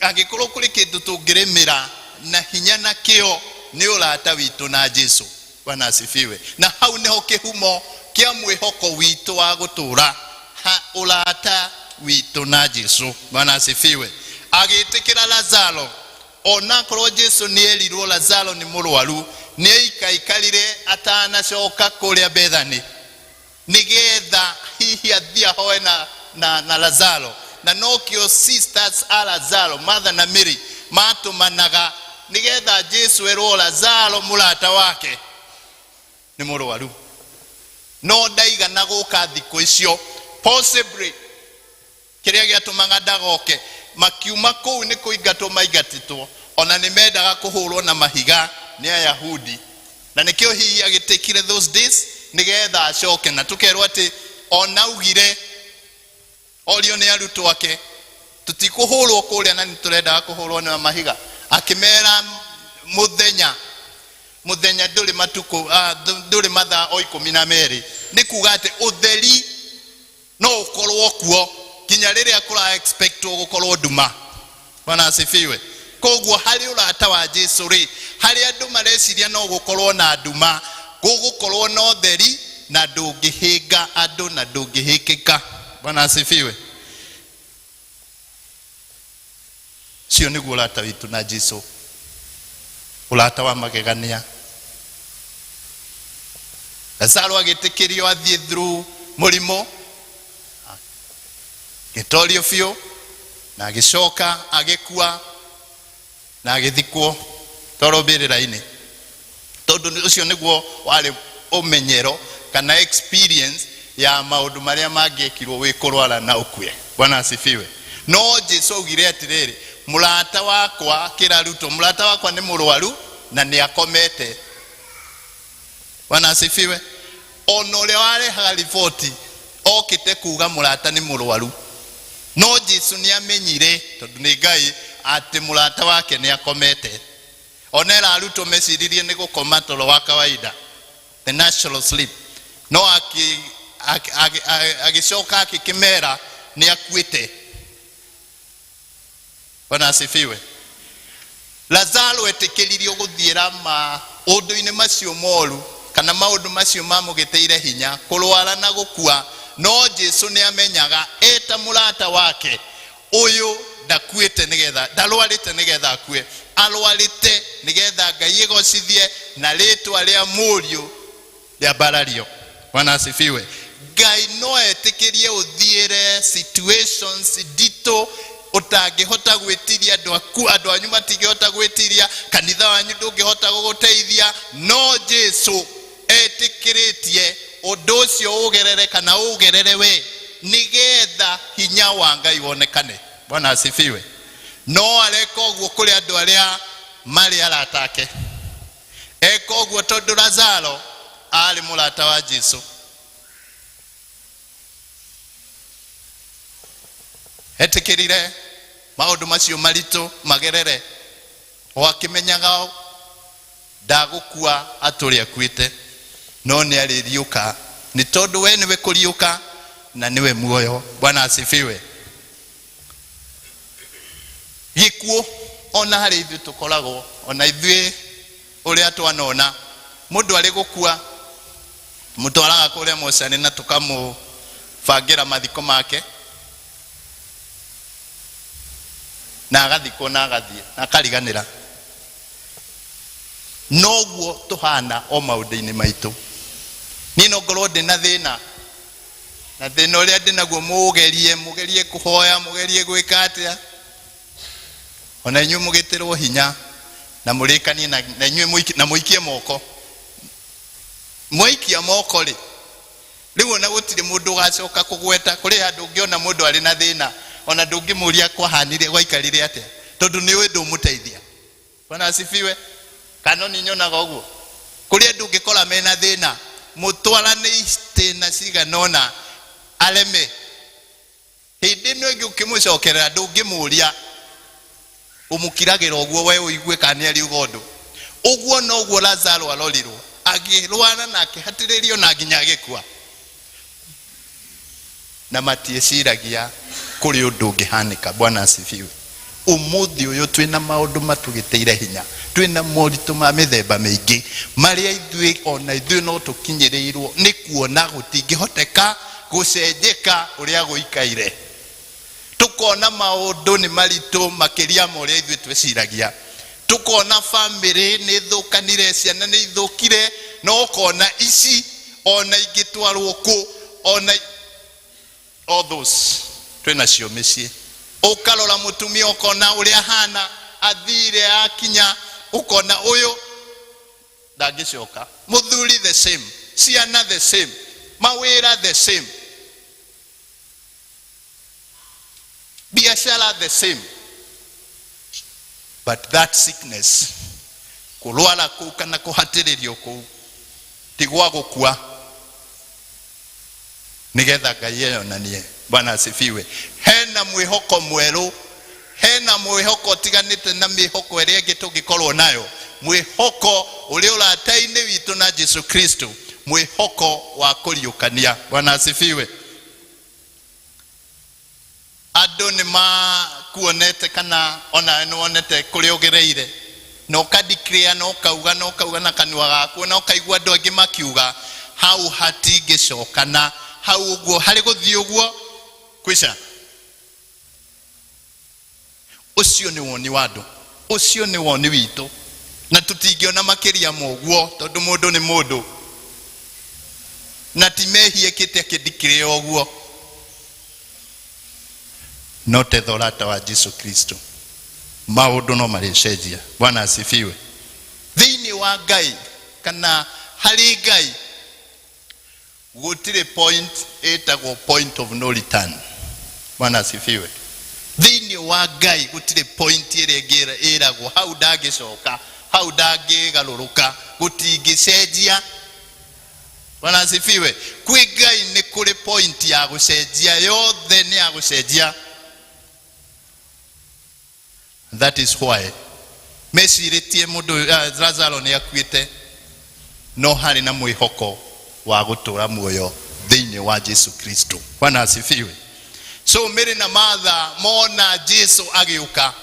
Speaker 7: angikorwo kuri kindu tungiremera na hinya na kio, ni urata witu na Yesu. Bwana asifiwe. Na hau niho kihumo kia mwihoko witu wa gutura, urata witu na Yesu. Bwana asifiwe. Agitikira Lazaro, ona korwo Yesu ni erirwo Lazaro ni murwaru, ni ikaikarire atanacoka kuria Bethany nigetha hihi athia hoe na Lazaro. Na nokio sisters a Lazaro, Martha na Mary, matumanaga nigetha Yesu erwo Lazaro murata wake ni murwaru. No ndaigana guka thikũ icio, possibly kiria giatumaga ndagoke, makiuma kuu ni kuingatwo maingatitwo, ona ni mendaga kuhurwo na mahiga ni Ayahudi, na nikio hihi agitekire those days nigetha acoke. Na tukerwo ati ona ugire orio ni arutwo ake tutikuhurwo kuria na niturenda kuhurwo na mahiga, akimera muthenya nduri matuko nduri mathaa o 12, ni kuga ati utheri no ukorwo kuo kinya riria kura expect gukorwo nduma. Bwana asifiwe. Koguo hari urata wa Yesu ri, hari andu mareciria no gukorwo na nduma, gugukorwo no theri na ndungihinga andu na ndungihikika. Bwana asifiwe. Sio niguo urata witu na Yesu. Ulata wa magegania. Lazaro agitikirio athie through mulimo gitorio fio na agicoka agikua na agithikwo torobirira-ini. Tondu ucio niguo wari umenyero kana experience ya maundu maria mangekirwo wi kurwara na ukue. Bwana asifiwe. No Jesu augire atiriri, mulata wakwa kiraruto, mulata wakwa ni murwaru na ni akomete. Bwana asifiwe. Ono ule warehaga riboti okite kuga mulata ni murwaru. No Jesu ni amenyire tondu ni Ngai ati mulata wake ni akomete. Onera aruto meciririe ni gukoma toro wa kawaida, the natural sleep. No agicoka akikimera ni akuite. Bwana asifiwe. Lazaro etikiririo guthiira maundu-ini macio moru kana maundu macio mamugiteire hinya kurwara na gukua. No Jesu ni amenyaga eta mulata wake uyu ndakuite nigetha ndarwarite nigetha akue, arwarite nigetha Ngai egocithie na ritwa ria muriu ria barario. Bwana asifiwe. Ngai no etikirie uthiire situations dito utangihota gwitiria andu anyu matingihota gwitiria, kanitha wanyu ndungihota guguteithia. No Jesu etikiritie undu ucio ugerere kana ugerere we nigetha hinya wa Ngai wonekane. Bwana asifiwe. No areka uguo kuri andu aria mari aratake. Eka uguo tondu Lazaro ari mulata wa Jesu. Etikirire maundu macio marito magerere wakimenyaga ndagukua aturi akuite. No ni aririuka ni tondu we niwe kuriuka na niwe muoyo. Bwana asifiwe. Gikuo ona hari ithu tukoragwo, ona ithui uria twanona mundu ari gukua mutwaraga kuria mocani na tukamubangira mathiko make na agathikwo na agathie na akariganira. Noguo tuhana o maundu-ini maitu. Ni no ngorwo ndina thina na thina uria ndinaguo mugerie kuhoya, mugerie gwika atia, ona inyu mugitirwo hinya na murikanie na inyu na muikie moko. Muikia moko ri riu ona gutire mundu gacoka kugweta kuri andu ngiona mundu ari na thina ona ndungimuria kwa hanire gwaikarire atia tondu ni we ndumuteithia. Bwana asifiwe. Kanoni nyonaga uguo kuri andu ngikora mena thina mutwarane istina ciganona areme hindi no ingi ukimucokerera ndungimuria umukiragira uguo we uigue kana ari ugondu uguo. No uguo Lazaro arorirwo agirwana na akihatirerio na nginya agikua na matieciragia kuri undu ungihanika. Bwana asifiwe. Umuthi uyu twina maundu matugiteire hinya, twina moritu ma mithemba mingi maria ithui ona ithui no tukinyirirwo ni kuona gutingihoteka gucenjeka uria guikaire. Tukona maundu ni maritu makiria moria ithui tweciragia. Tukona family ni thukanire, ciana ni ithukire, no kona ici ona ingitwarwo ku ona all those twina cio micii. Ukarora mutumia ukona uria hana athire akinya ukona uyu ndagicoka. Muthuri the same, ciana the same, mawira the same, biashara the same. But that sickness kulwala ku kana kuhatiririo ku tigwa gukua nigetha Ngai eyonanie. Bwana asifiwe. Hena mwihoko mweru, hena mwihoko tiganite na mihoko iria ingi tungikorwo nayo. Mwihoko uria urata-ini witu na Jesu Kristo, mwihoko wa kuriukania. Bwana asifiwe. Andu ni makuonete kana ona nuonete kuri ugereire no kadeclare no kauga na kanua gaku no kaigua andu angi makiuga hau hatingicokana hau uguo hari guthii uguo kwisha. Ucio ni woni wa andu, ucio ni woni witu. na tutingiona makiria moguo tondu mundu ni mundu na timehie kite kidikire oguo no tethorata wa Yesu Kristo maundu no marecenjia. Bwana asifiwe. Thiini wa Ngai kana hari Ngai gutire point etagwo point of no return. Bwana asifiwe. Thiini wa Ngai gutire point irengira iragwo hau ndagicoka hau ndangigaruruka gutingicenjia. Bwana asifiwe. Kwi Ngai ni kuri point ya gucenjia, yothe ni ya gucenjia. That is why mesiritie mundu Lazaro ni akuite no hari na mwihoko wa gutura muoyo thiini wa Yesu Kristo. Bwana asifiwe. So Mary na Martha mona Yesu agiuka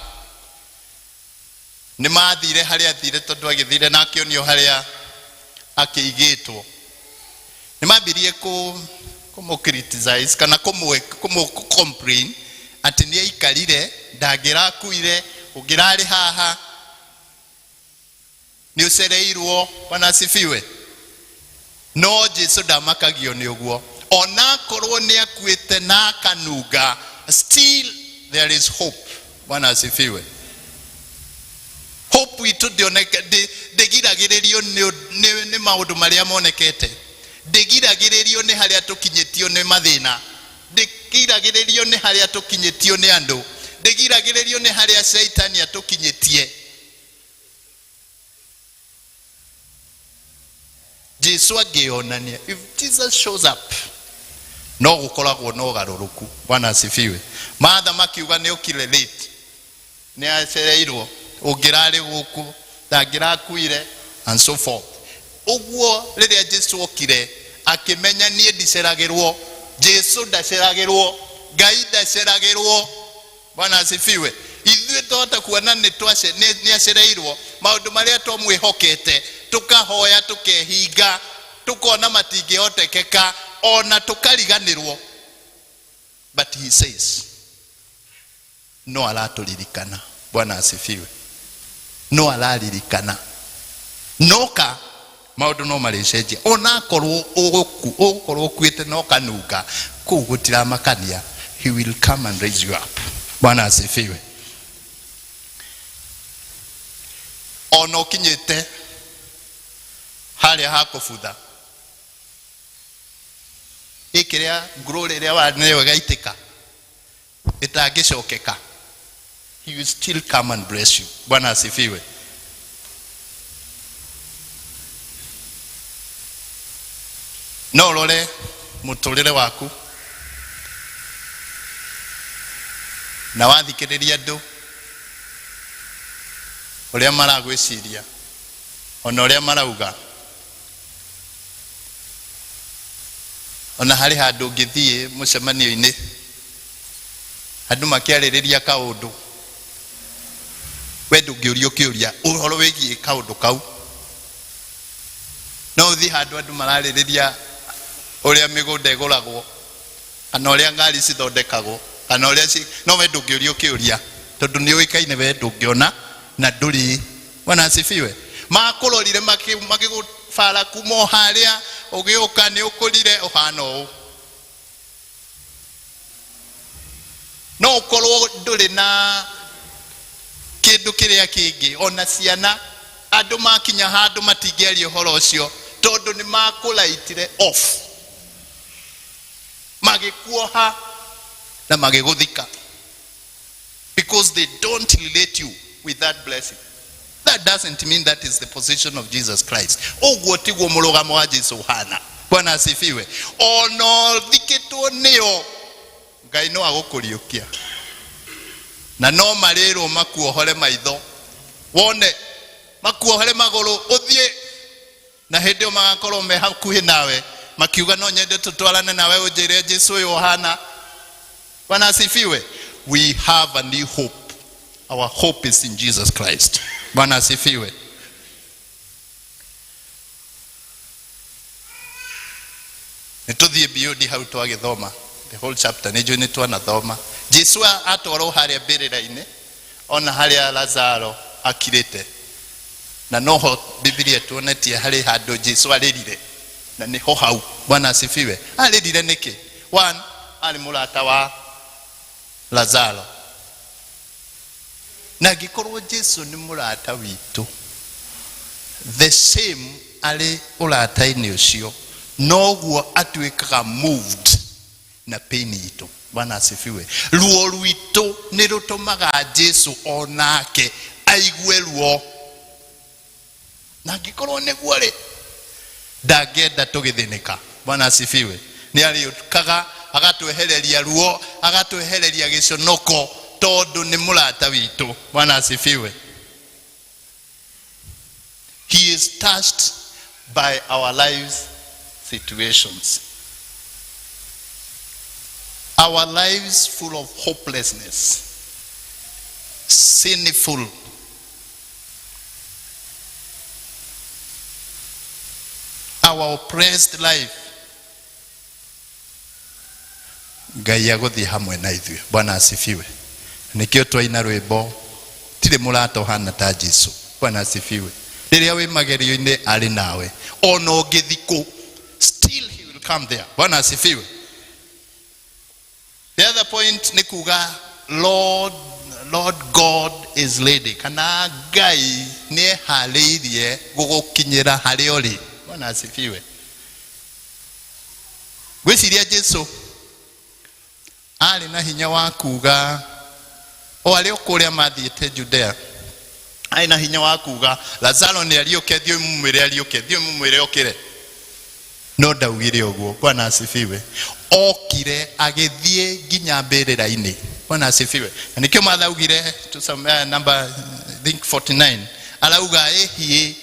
Speaker 7: ni mathire haria athire tondu agithire na akionio haria akiigitwo. Ni mambirie kumu criticize kana kumu complain ati ni aikarire ndagira kuire ugirari haha ni ucereirwo. Bwana asifiwe. No Jesu ndamakagio ni uguo, ona korwo ni akuite na kanunga, still there is hope. Bwana asifiwe. Hope itu ndigiragiririo ni maundu maria monekete, ndigiragiririo ni haria tukinyitio ni mathina, ndigiragiririo ni haria tukinyitio ni andu, ndigiragiririo ni haria Saitani atukinyitie. Jesu agionania, if Jesus shows up no gukoragwo no garuruku. Bwana asifiwe. Martha makiuga ni ukire late, ni acereirwo, ungirari guku ndangirakuire and so forth. Uguo riria Jesu okire akimenya nie ndiceragirwo, Jesu ndaceragirwo, Ngai ndaceragirwo. Bwana asifiwe. Ithuĩ tota kuona ni acereirwo maundu maria twamwihokete, tukahoya tukehinga, tukona matingĩhotekeka, ona tukariganirwo. But he says no araturirikana. Bwana asifiwe. No araririkana, noka maundu no marecenjia. Ona korwo ugukorwo kwite no kanunga kuu gutiramakania, he will come and raise you up. Bwana asifiwe. Ono kinyete haria hakubutha ikiria nguru riria waneyo gaitika itangicokeka, he will still come and bless you. Bwana asifiwe. No rore muturire waku na wathikiriria andu uria maragwiciria ona uria marauga, ona hari handu ngithie mucemanio-ini andu makiaririria kaundu we ndungiurio kiuria uhoro wigie kaundu kau. No uthi handu andu maraririria uria migunda iguragwo kana uria ngari cithondekagwo kana uria no we ndungiurio kiuria tondu ni uikaine we ndungiona na nduri. Bwana asifiwe. Makurorire makigufara kumo haria ugiuka ni ukurire uhana u no ukorwo nduri na kindu kiria kingi ona ciana andu makinya handu matingiaria uhoro ucio tondu ni makulaitire off, magikuoha na magiguthika, because they don't relate you with that blessing. That doesn't mean that is the position of Jesus Christ. Uguo tiguo murugamo wa Jesu hana. Bwana asifiwe. Ono thikitwo nio Ngai no agukuriukia na no marero makuohore maitho wone makuohore maguru uthie na hindi o magakorwo me hakuhi nawe makiuga no nyende tutwarane nawe unjire Jesu Yohana. Bwana asifiwe. We have a new hope. Our hope is in Jesus Christ. Bwana asifiwe. Nituthie biodi hau twagithoma the whole chapter ni juni twanathoma. Jesu atwarwo haria mbirira-ini ona haria Lazaro akirite na noho Biblia tuonetie hari handu Jesu aririre na niho hau. Bwana asifiwe. Aririre niki? One, ali murata wa Lazaro. Na gikorwo Jesu ni murata witu, the same ali urata-ini ucio noguo atuikaga moved na pain itu. Bwana asifiwe. Ruo rwitu ni rutumaga Jesu onake aigue ruo, na gikorwo niguo ri ndangenda tugithinika. Bwana asifiwe. Ni ariokaga agatwehereria ruo, agatwehereria giconoko tondu ni murata witu. Bwana asifiwe. He is touched by our lives situations, our lives full of hopelessness, sinful, our oppressed life. Ngai aguthi hamwe na ithuĩ. Bwana asifiwe. Nikio twaina rwĩmbo tire murata hana ta Jesu. Bwana asifiwe. Riria wi magerio-ini ari nawe, ona ũngĩthikũ still he will come there. Bwana asifiwe. The other point ni kuga Lord God is ready. Kana Ngai ni ehariirie gugukinyira hari uri. Bwana asifiwe. Gwiciria Jesu ari na hinya wa kuga o ari okuria mathiete Judea, ari na hinya wa kuga Lazaro ni arioke, thio mumwire arioke, thio mumwire okire. No ndaugire uguo. Bwana asifiwe. Okire agithie nginya mbirira-ini. Bwana asifiwe. Nikio mathaugire to some number I think 49 arauga ehie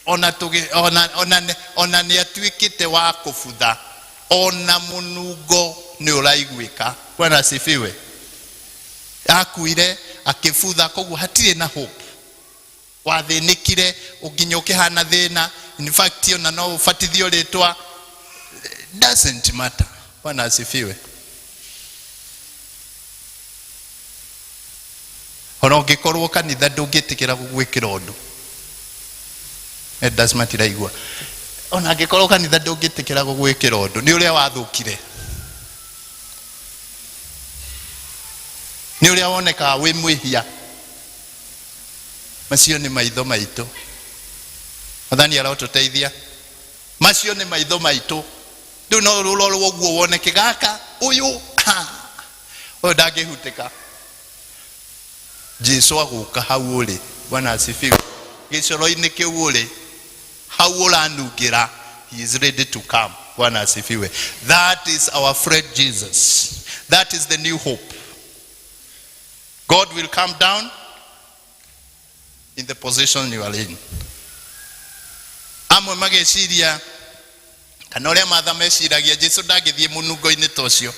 Speaker 7: ona ni atuikite wa kufutha, ona munungo ni uraiguika. Bwana asifiwe. Akuire akifutha, koguo hatire na hope. Wathinikire uginya ukihana thina, in fact ona no ufatithio ritwa, doesn't matter. Bwana asifiwe. Ona ungikorwo kanitha ndungitikira gugwikira undu, it does matter igua. Ona ungikorwo kanitha ndungitikira gugwikira undu, ni uria wathukire, ni uria woneka wi mwihia. Macio ni maitho maitu. Mwathani arotuteithia. Macio ni maitho maitu. Ndu no rurorwo guo woneke gaka uyu o ndangihuteka. Jesu aguka hau uri. Bwana asifiwe. Gicoro-ini kiu uri hau uranungira, he is ready to come. Bwana asifiwe. That is our friend Jesus. That is the new hope. God will come down in the position you are in. Amwe mageciria kana uria matha meciragia Jesu ndangithie munungo-ini tocio.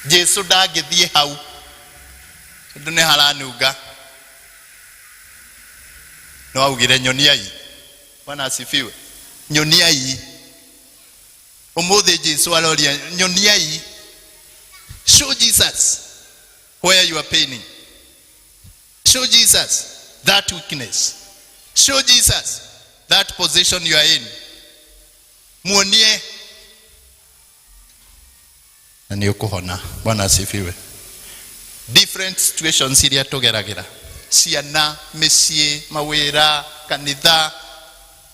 Speaker 7: Jesu ndangithie hau tondu ni haranunga. No augire nyoniai. Bwana asifiwe. Nyoniai. Umuthi Jesu aroria nyoniai. Show Jesus where you are paining. Show Jesus that weakness. Show Jesus that position you are in. Muonie na ni ukuhona. Bwana asifiwe. Different situations iria tugeragira, ciana, micii, mawira, kanitha,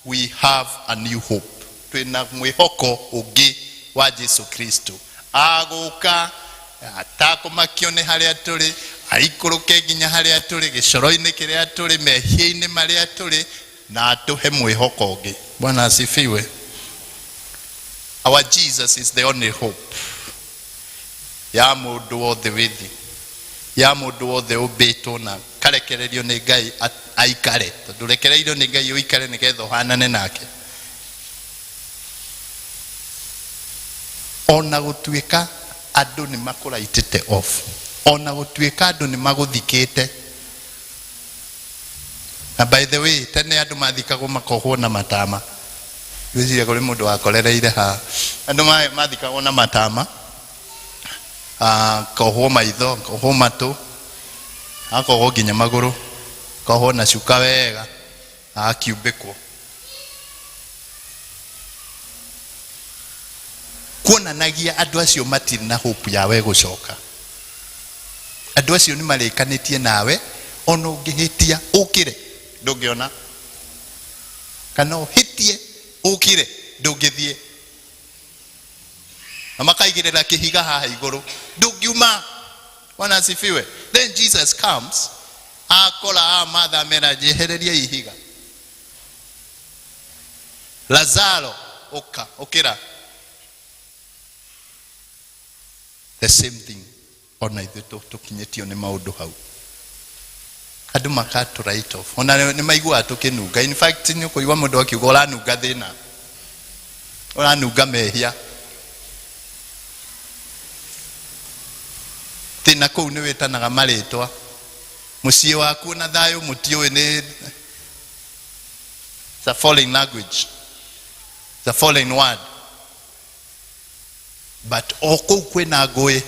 Speaker 7: we have a new hope. Twina mwihoko ungi wa Jesu Kristo. Aguka atakumakio ni haria turi, aikuruke nginya haria turi, gicoro-ini kiria turi, mehia-ini maria turi, na atuhe mwihoko ungi. Bwana asifiwe. Our Jesus is the only hope ya mundu wothe withi, ya mundu wothe ubitwo na karekererio ni Ngai aikare. Tondu rekereirio ni Ngai uikare nigetha uhanane nake. Ona gutuika andu ni makuraitite off, ona gutuika andu ni maguthikite. Na by the way, tene andu mathikagwo makohwo na matama. Gwiciria kuri mundu wakorereire ha, andu mathikagwo na matama, kohwo maitho, kohwo matu, akohwo nginya maguru. kahona cuka wega akiumbĩkwo. Kuonanagia andũ acio matirĩ na hope yawe gũcoka. Andũ acio nĩ marĩkanĩtie nawe, ona ũngĩhĩtia ũkĩre ndũngĩona, kana ũhĩtie ũkĩre ndũngĩthiĩ, na makaigĩrĩra kĩhiga haha igũrũ ndũngiuma. Bwana asifiwe. Then Jesus comes, akora Martha mena jehereria ihiga, Lazaro okira. The same thing. Ona ithuĩ tũkinyĩtio nĩ maũndũ hau. Andũ makatũ write off. Ona nĩ maiguaga tũkĩnunga. In fact nĩ ũkũigua mũndũ akiuga ũranunga thĩna, ũranunga mehia. Thĩna kũu nĩ wĩtanaga marĩtwa. Mũciĩ waku na thayũ mũtiũĩ nĩ it's a foreign language. It's a foreign word. But oku kwena ngũĩ,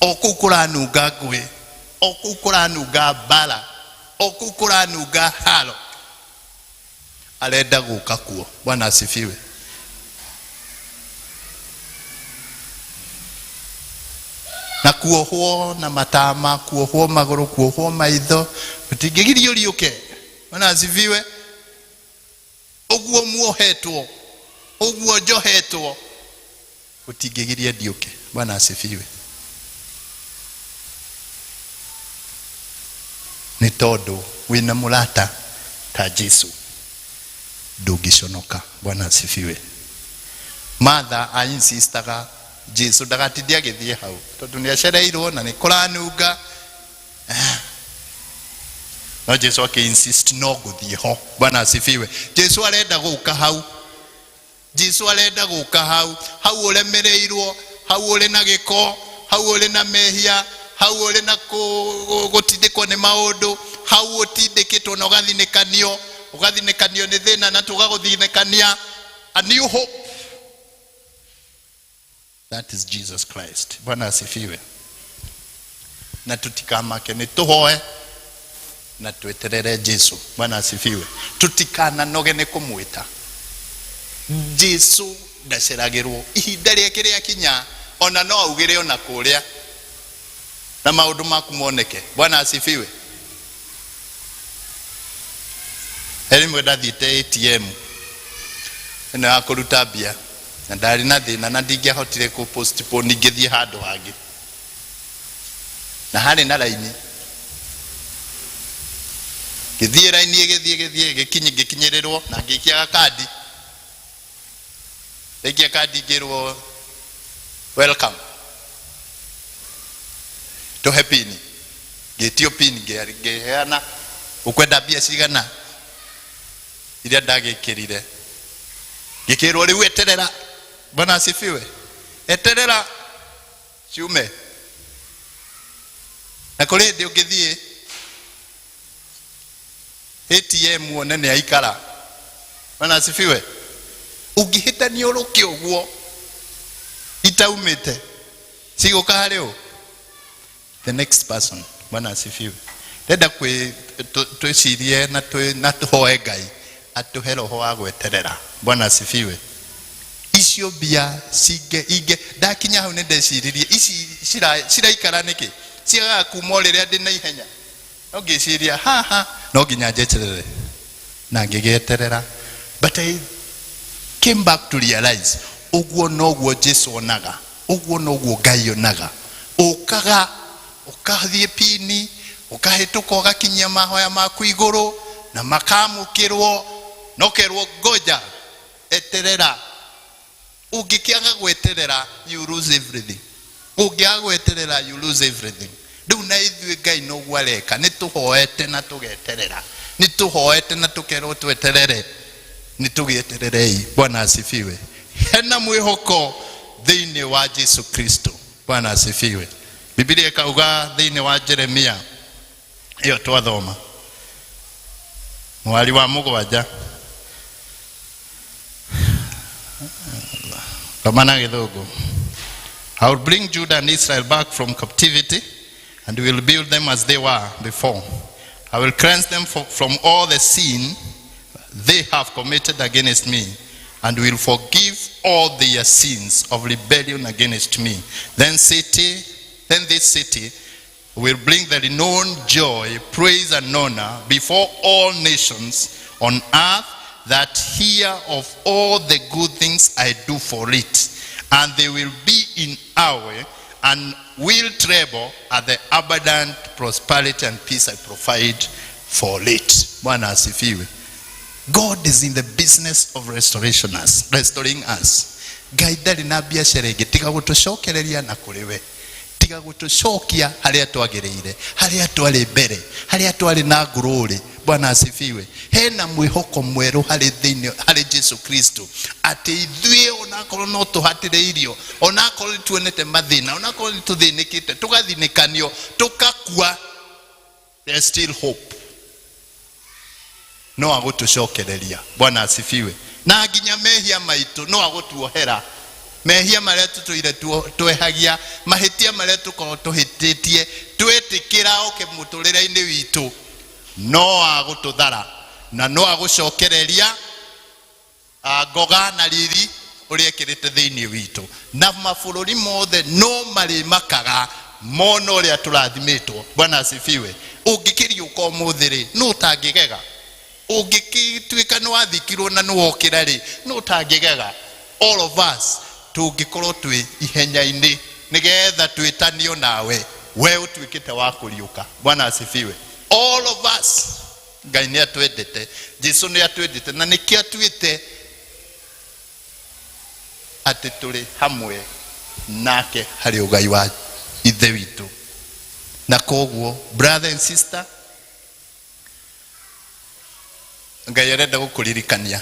Speaker 7: oku kũranunga ngũĩ, oku kũranunga mbara, oku kũranunga haro, arenda gũka kuo. Bwana asifiwe. Na kuohwo na matama, kuohwo magũrũ, kuohwo maitho, ũtingĩgirio riũke. Bwana asifiwe. Ũguo muohetwo, ũguo njohetwo, ũtingĩgiria ndiũke. Bwana asifiwe. Nĩ tondũ wĩna mũrata ta Jesu ndũngĩconoka. Bwana asifiwe. Martha ainsistaga Jesu ndagatithie agĩthiĩ hau tondũ nĩ acereirwo na nĩ kũranunga. No Jesu akĩinsist no gũthiĩ ho. Bwana asifiwe. Jesu arenda gũka hau. Jesu arenda gũka hau. Hau ũremereirwo, hau ũrĩ na gĩko, hau ũrĩ na mehia, hau ũrĩ na gũtindĩkwo nĩ maũndũ, hau ũtindĩkĩtwo na ũgathinĩkanio nĩ thĩna na tũgagũthinĩkania. A new hope. That is Jesus Christ. Bwana asifiwe. Na tutikamake, nĩ tũhoe na tweterere Jesu. Bwana asifiwe. Tutikana noge nĩ kũmwĩta. Jesu ndaceragĩrwo. Ihinda rĩake rĩakinya, ona no augĩre ona kũrĩa na maũndũ maku moneke. Bwana asifiwe. Rimwe ndathiĩte ATM ĩno ya kũruta mbia na ndarĩ na thĩna na ndingĩahotire kũ postpone ngĩthiĩ handũ hangĩ, na harĩ na raini. Ngĩthiĩ raini gĩkinyĩrĩrwo na ngĩikia kandi. Ngĩikia kandi ngĩrwo welcome. Tũhe pini. Ngĩtio pini ngĩheana. Ũkwenda mbia cigana? Iria ndagĩkĩrire. Ngĩkĩrwo rĩu eterera. Bwana asifiwe. Eterera ciume. Na kũrĩ ndĩ ũngĩthiĩ ATM wone nĩ aikara. Bwana asifiwe. Ũngĩhĩtania ũrũke ũguo itaumĩte cigũka harĩ ũ? The next person. Bwana asifiwe. Ndenda twĩcirie na tũhoe Ngai atuhe roho wa gweterera. Bwana asifiwe. Icio mbia inge ndakinya hau nĩndeciririe ici ciraikara nĩkĩ? Ciagaga kuma rĩrĩa ndĩ na ihenya. No ngĩciria haha no nginya njeterere na ngĩgeterera. But I came back to realize ũguo noguo Jesu onaga, ũguo noguo Ngai onaga. Ũkaga ũkathiĩ pini, ũkahĩtũka ũgakinyia mahoya maku igũrũ na makamũkĩrwo, nokerwo ngoja eterera. Ũngĩkĩaga gweterera you lose everything. Ũngĩaga gweterera you lose everything. Rĩu na ithuĩ Ngai noguo areka, nĩtũhoete na tũgeterera, nĩtũhoete na tũkerwo tweterere, nĩtũgĩetererei. Bwana asifiwe. Hena mwĩhoko thĩinĩ wa Jesu Kristo. Bwana asifiwe. Biblia ikauga thĩinĩ wa Jeremia iyo twathoma mwari wa mũgwanja kamana gĩthũngũ, I will bring Judah and Israel back from captivity and will build them as they were before. I will cleanse them from all the sin they have committed against me, and will forgive all their sins of rebellion against me. Then this city will bring the renowned joy, praise, and honor before all nations on earth that hear of all the good things I do for it. And they will be in awe and will tremble at the abundant prosperity and peace I provide for it. Bwana asifiwe. God is in the business of restoring us. Ngai ndari na biashara ingi tiga gutucokereria na kuriwe, tiga gutucokia haria twagereire, haria twari mbere, haria twari na ngururi. Bwana asifiwe. Hena mwihoko mweru hari Jesu Kristo ati ithuĩ onakorwo no tuhatĩrĩirio, onakorwo tuonete mathĩna, onakorwo tuthinikite, tugathinikanio, tukakua, there's still hope. No agutucokereria. Bwana asifiwe. Na nginya mehia maitu no agutuohera. Mehia maria tutuire twehagia, mahitia maria tukorwo tuhititie, twetikira oke muturire-ini witu, no agututhara na no agucokereria ngoga na riri uria ekirite thiini witu. Na mabũrũri mothe no marimakaga mono uria turathimitwo. Bwana asifiwe. Ungikiriuka umuthiri no utangigega, ungikituika no athikirwo na no okira ri no utangigega. All of us tungikorwo twi ihenya-ini nigetha twitanio nawe, we utuikite wa kuriuka. Bwana asifiwe. All of us, Ngai ni atwendete, Jesu ni atwendete, na nikio atwite ati tuli hamwe nake hari ugai wa ithe witu. Na koguo brother and sister, Ngai arenda gukuririkania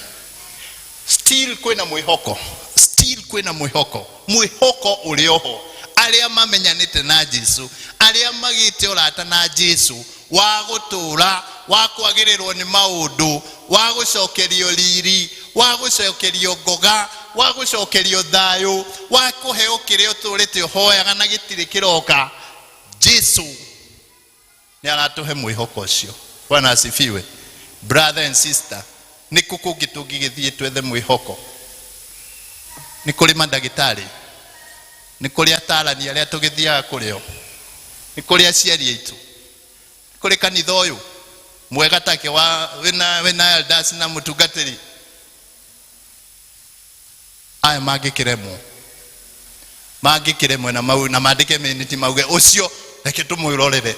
Speaker 7: still kwina mwihoko, still kwina mwihoko, mwihoko urioho aria mamenyanite na Jesu, aria magite urata na Jesu, wa gutura, wa kwagirirwo ni maundu, wa gucokerio riri, wa gucokerio ngoga, wa gucokerio thayu, wa kuheo kirio turite hoyaga na gitiri kiroka. Jesu ni aratuhe mwihoko ucio. Bwana asifiwe. Brother and sister, ni kukungi tungigithie twethe mwihoko? Ni kuri mandagitari, ni kuri atarani aria tugithiaga kurio, ni kuri aciari aitu, kuri kanitha uyu mwega take wa wina elders na mutungatiri aya mangikiremwo na mau na mandike miniti mauge ucio reke tumwirorere.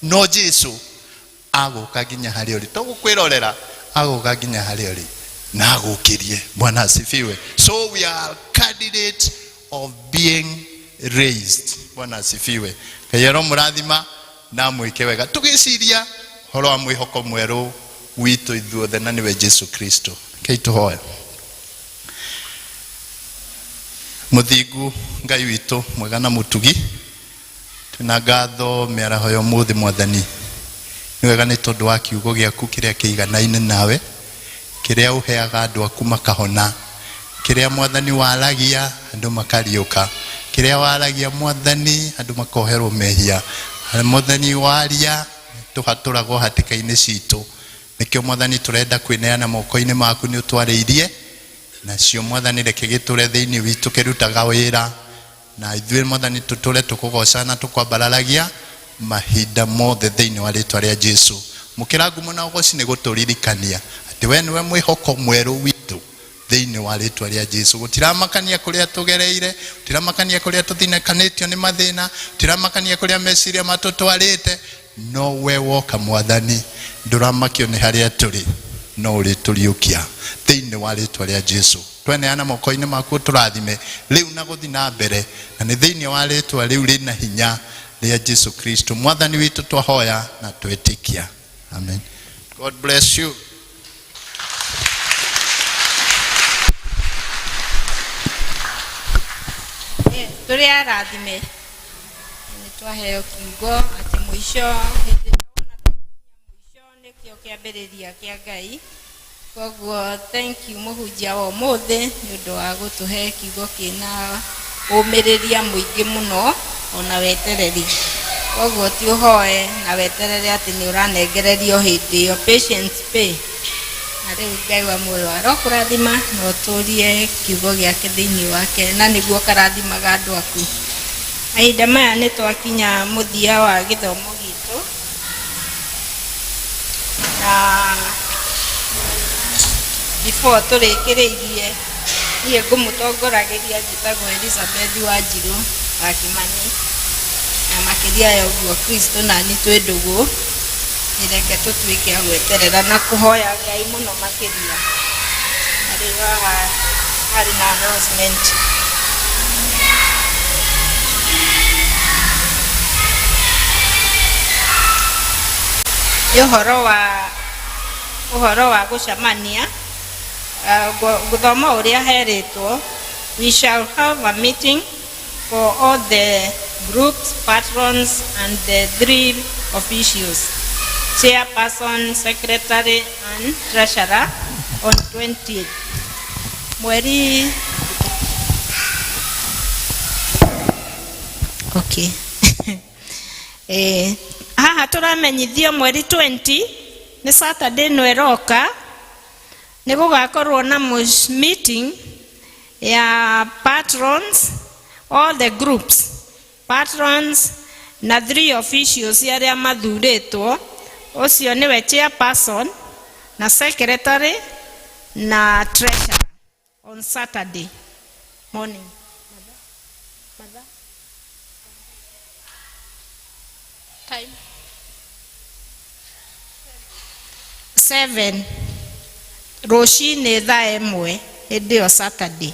Speaker 7: No Jesu aguka nginya hari uri, tugukwirorera aguka nginya hari uri na agukirie. Bwana asifiwe. So we are candidate of being raised. Bwana asifiwe. Kayero murathima na mwike wega tugiciria horo wa mwihoko mweru witu ithuothe na niwe Jesu Kristo. Kei tuhoya. Muthingu Ngai witu mwega na mutugi, tuna ngatho miaraho ya muthi Mwathani, ni wega ni tondu wa kiugo giaku kiria kiiganaine nawe, kiria uheaga andu aku makahona, kiria Mwathani waragia andu makariuka, kiria waragia Mwathani andu makoherwo mehia, Mwathani waria tuhaturagwo hatika-ini citu. Nikio Mwathani turenda kwineana moko-ini maku ni utwariirie nacio. Mwathani reke giture thiini witu kirutaga wira, na ithuĩ Mwathani tuture tukugocana tukwambararagia mahinda mothe thiini wa ritwa ria Jesu. Mukira ngumo na ugoci ni guturirikania ati we niwe mwihoko mweru witu thiini wa ritwa ria Jesu. Gutiramakania kuria tugereire, gutiramakania kuria tuthinakanitio ni mathina, gutiramakania kuria meciria matutwarite. No we woka Mwathani nduramakio ni haria turi, no uri turiukia thiini wa ritwa ria Jesu. Tweneana moko-ini maku turathime riu na guthi na mbere, na ni thiini wa ritwa riu rina hinya ria Jesu Kristo. Mwathani witu twahoya na twetikia. Amen. God bless you.
Speaker 2: Turi arathime ni twaheo kiugo ati mwisho hindi naona mwisho nikio kiambiriria kia Ngai. Koguo thank you muhunjia wa muthi ni undu wa gutuhe kiugo kina umiriria muingi muno ona wetereri. koguo ti uhoe na weterere ati ni uranengererio hindi iyo. Patience pay. Na riu Ngai wa muoyo arokurathima na uturie kiugo giake thiini wake na niguo karathimaga andu aku. Mahinda maya nĩ twakinya mũthia wa gĩthomo gitũ na before tũrĩkĩrĩirie niĩ ngũmũtongoragĩria njĩtagwo Elizabeth Wanjirũ wa Kimani na makĩria ya ũguo Kristo na nĩ twĩ ndũgũ nĩreke tũtuĩke a gweterera na kũhoya Ngai mũno makĩria. Na rĩu haha harĩ na announcement. Ũhoro wa gũcemania gũthoma ũrĩa heritwo. We shall have a meeting for all the groups, patrons and the 3 officials, chairperson, secretary and treasurer on 20th. Mweri okay. Haha turamenyithio mweri 20 ni Saturday no eroka ni gugakorwo na meeting ya patrons, all the groups, patrons na 3 officials aria mathuritwo. Ucio niwe chairperson na secretary na treasurer on Saturday morning. Time 7 rũcinĩ thaa 1 hĩndĩ ĩyo Saturday.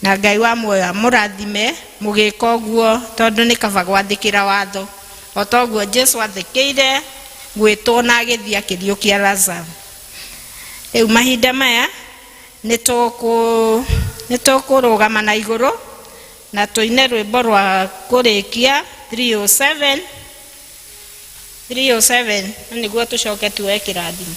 Speaker 2: Na Ngai wa muoyo amũrathime mũgĩka ũguo tondũ nĩ kaba gwathĩkĩra watho o toguo Jesu athĩkĩire gwĩtwo na agĩthiĩ akĩriũkia Lazarus. Rĩu mahinda maya nĩ tũkũrũgama na igũrũ na tũine rwĩmbo rwa kũrĩkia 307 nĩguo tũcoke tuoe kĩrathimo.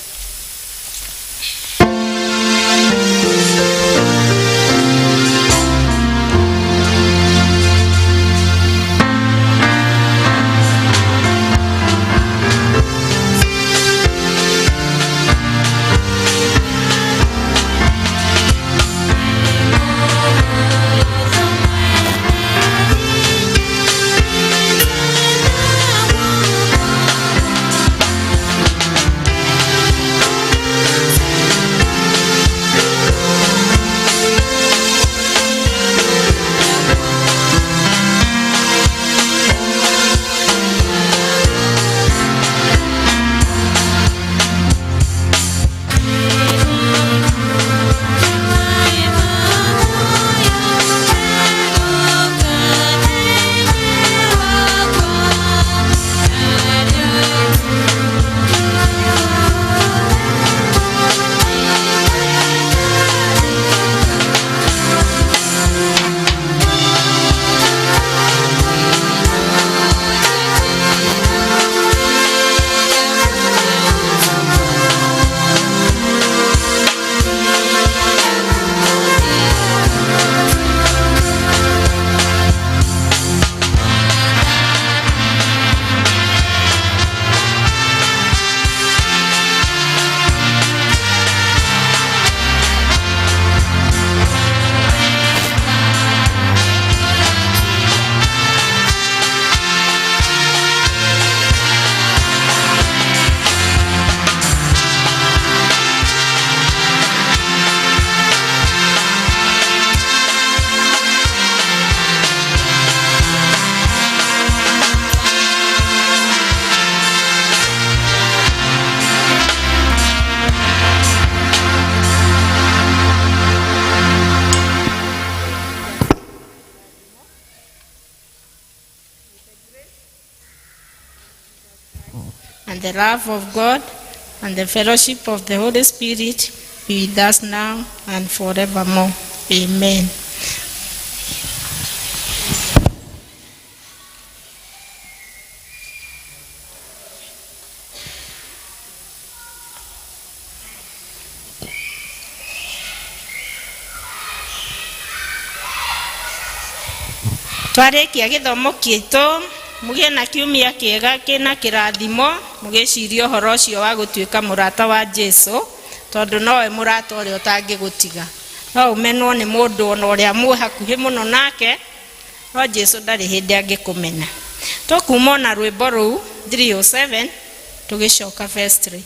Speaker 2: And the love of God and the fellowship of the Holy Spirit be with us now and forevermore. Amen. Twarĩkia gĩthomo kĩitũ mugie na kiumia kiega kina kirathimo mugiciria horo ucio wa gutuika murata wa Jesu tondu nowe murata uria utangigutiga no umenwo ni mundu ona uria mu hakuhi muno nake no Jesu ndari hindi angikumena tukuma na rwimbo ruu 307 tugicoka verse 3